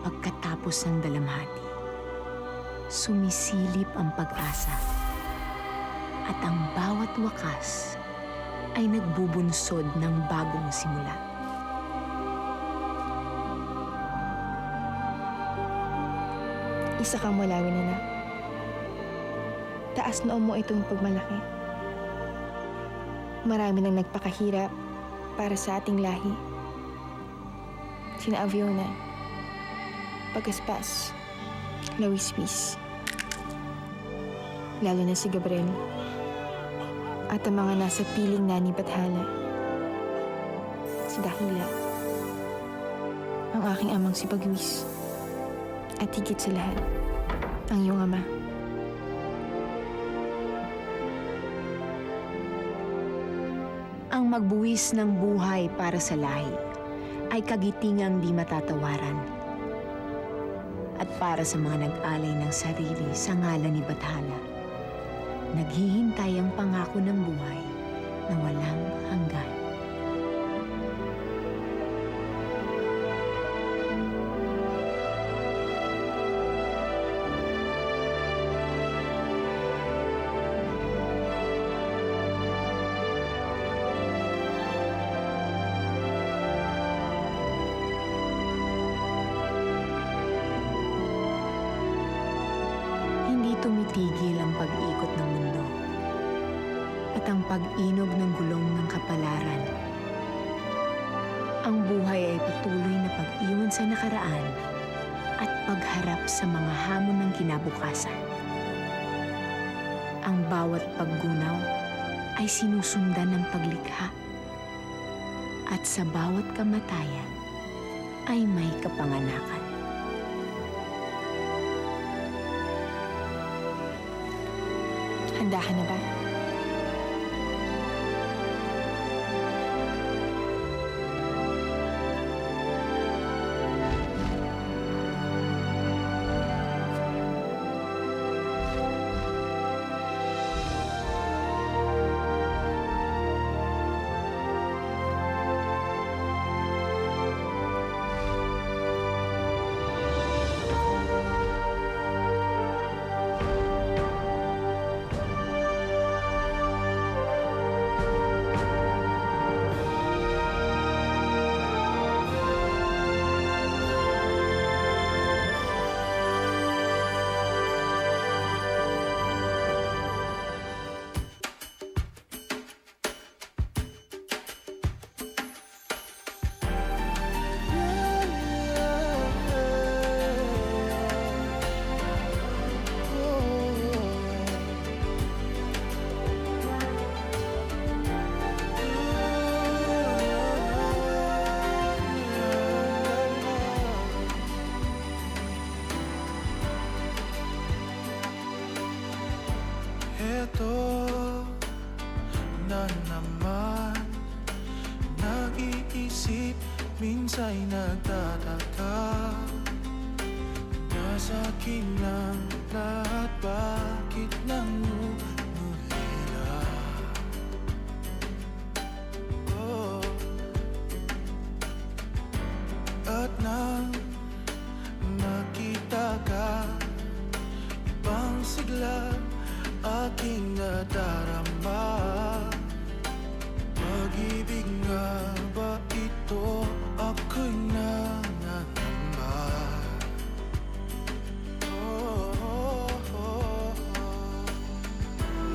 Speaker 12: Pagkatapos ng dalamhati, sumisilip ang pag-asa at ang bawat wakas ay nagbubunsod ng bagong simula.
Speaker 11: Isa kang Mulawin, anak. Taas noo mo itong pagmalaki. Marami nang nagpakahirap para sa ating lahi. Sina Aviona, Pagaspas, Lawiswis, lalo na si Gabriel, at ang mga nasa piling na ni Bathala. Si Dahila, ang aking amang si Bagwis, at higit sa lahat, ang iyong ama.
Speaker 12: Ang magbuwis ng buhay para sa lahi ay kagitingang di matatawaran. At para sa mga nag-alay ng sarili sa ngalan ni Bathala, naghihintay ang pangako ng buhay na walang hanggan. Hindi tumitigil ang pag-ikot ng mundo at ang pag-inog ng gulong ng kapalaran. Ang buhay ay patuloy na pag-iwan sa nakaraan at pagharap sa mga hamon ng kinabukasan. Ang bawat paggunaw ay sinusundan ng paglikha at sa bawat kamatayan ay may kapanganakan. Handa ka na ba?
Speaker 14: Eto na naman, nag-iisip, minsa'y nagtataka. Nasa akin lang lahat, bakit nangungulila? Oh. At nang makita ka, ibang sigla aking nadarama. Pag-ibig nga ba ito? Ako'y nangangamba.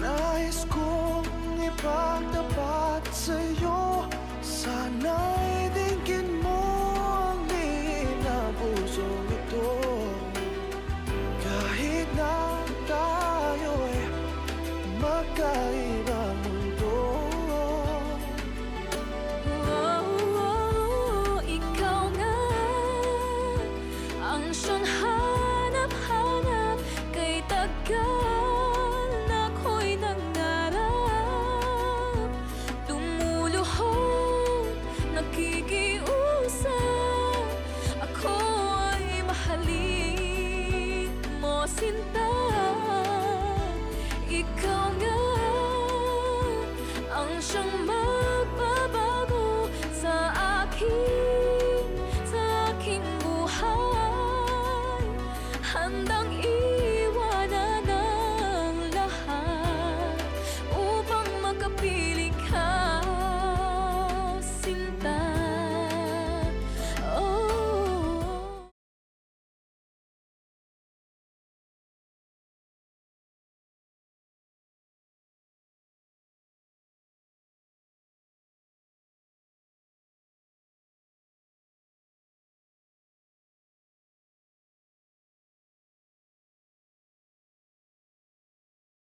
Speaker 14: Nais kong ipagtapat sa'yo, sana'y dinggin mo ang pinapusong ito. Kahit na tayo'y magkaibang mundo.
Speaker 16: Ikaw nga ang siyang hanap-hanap, kay tagal ako'y nangarap. Lumuluhod, nakikiusap, ako ay mahalin mo, sinta. Ikaw nga ang siyang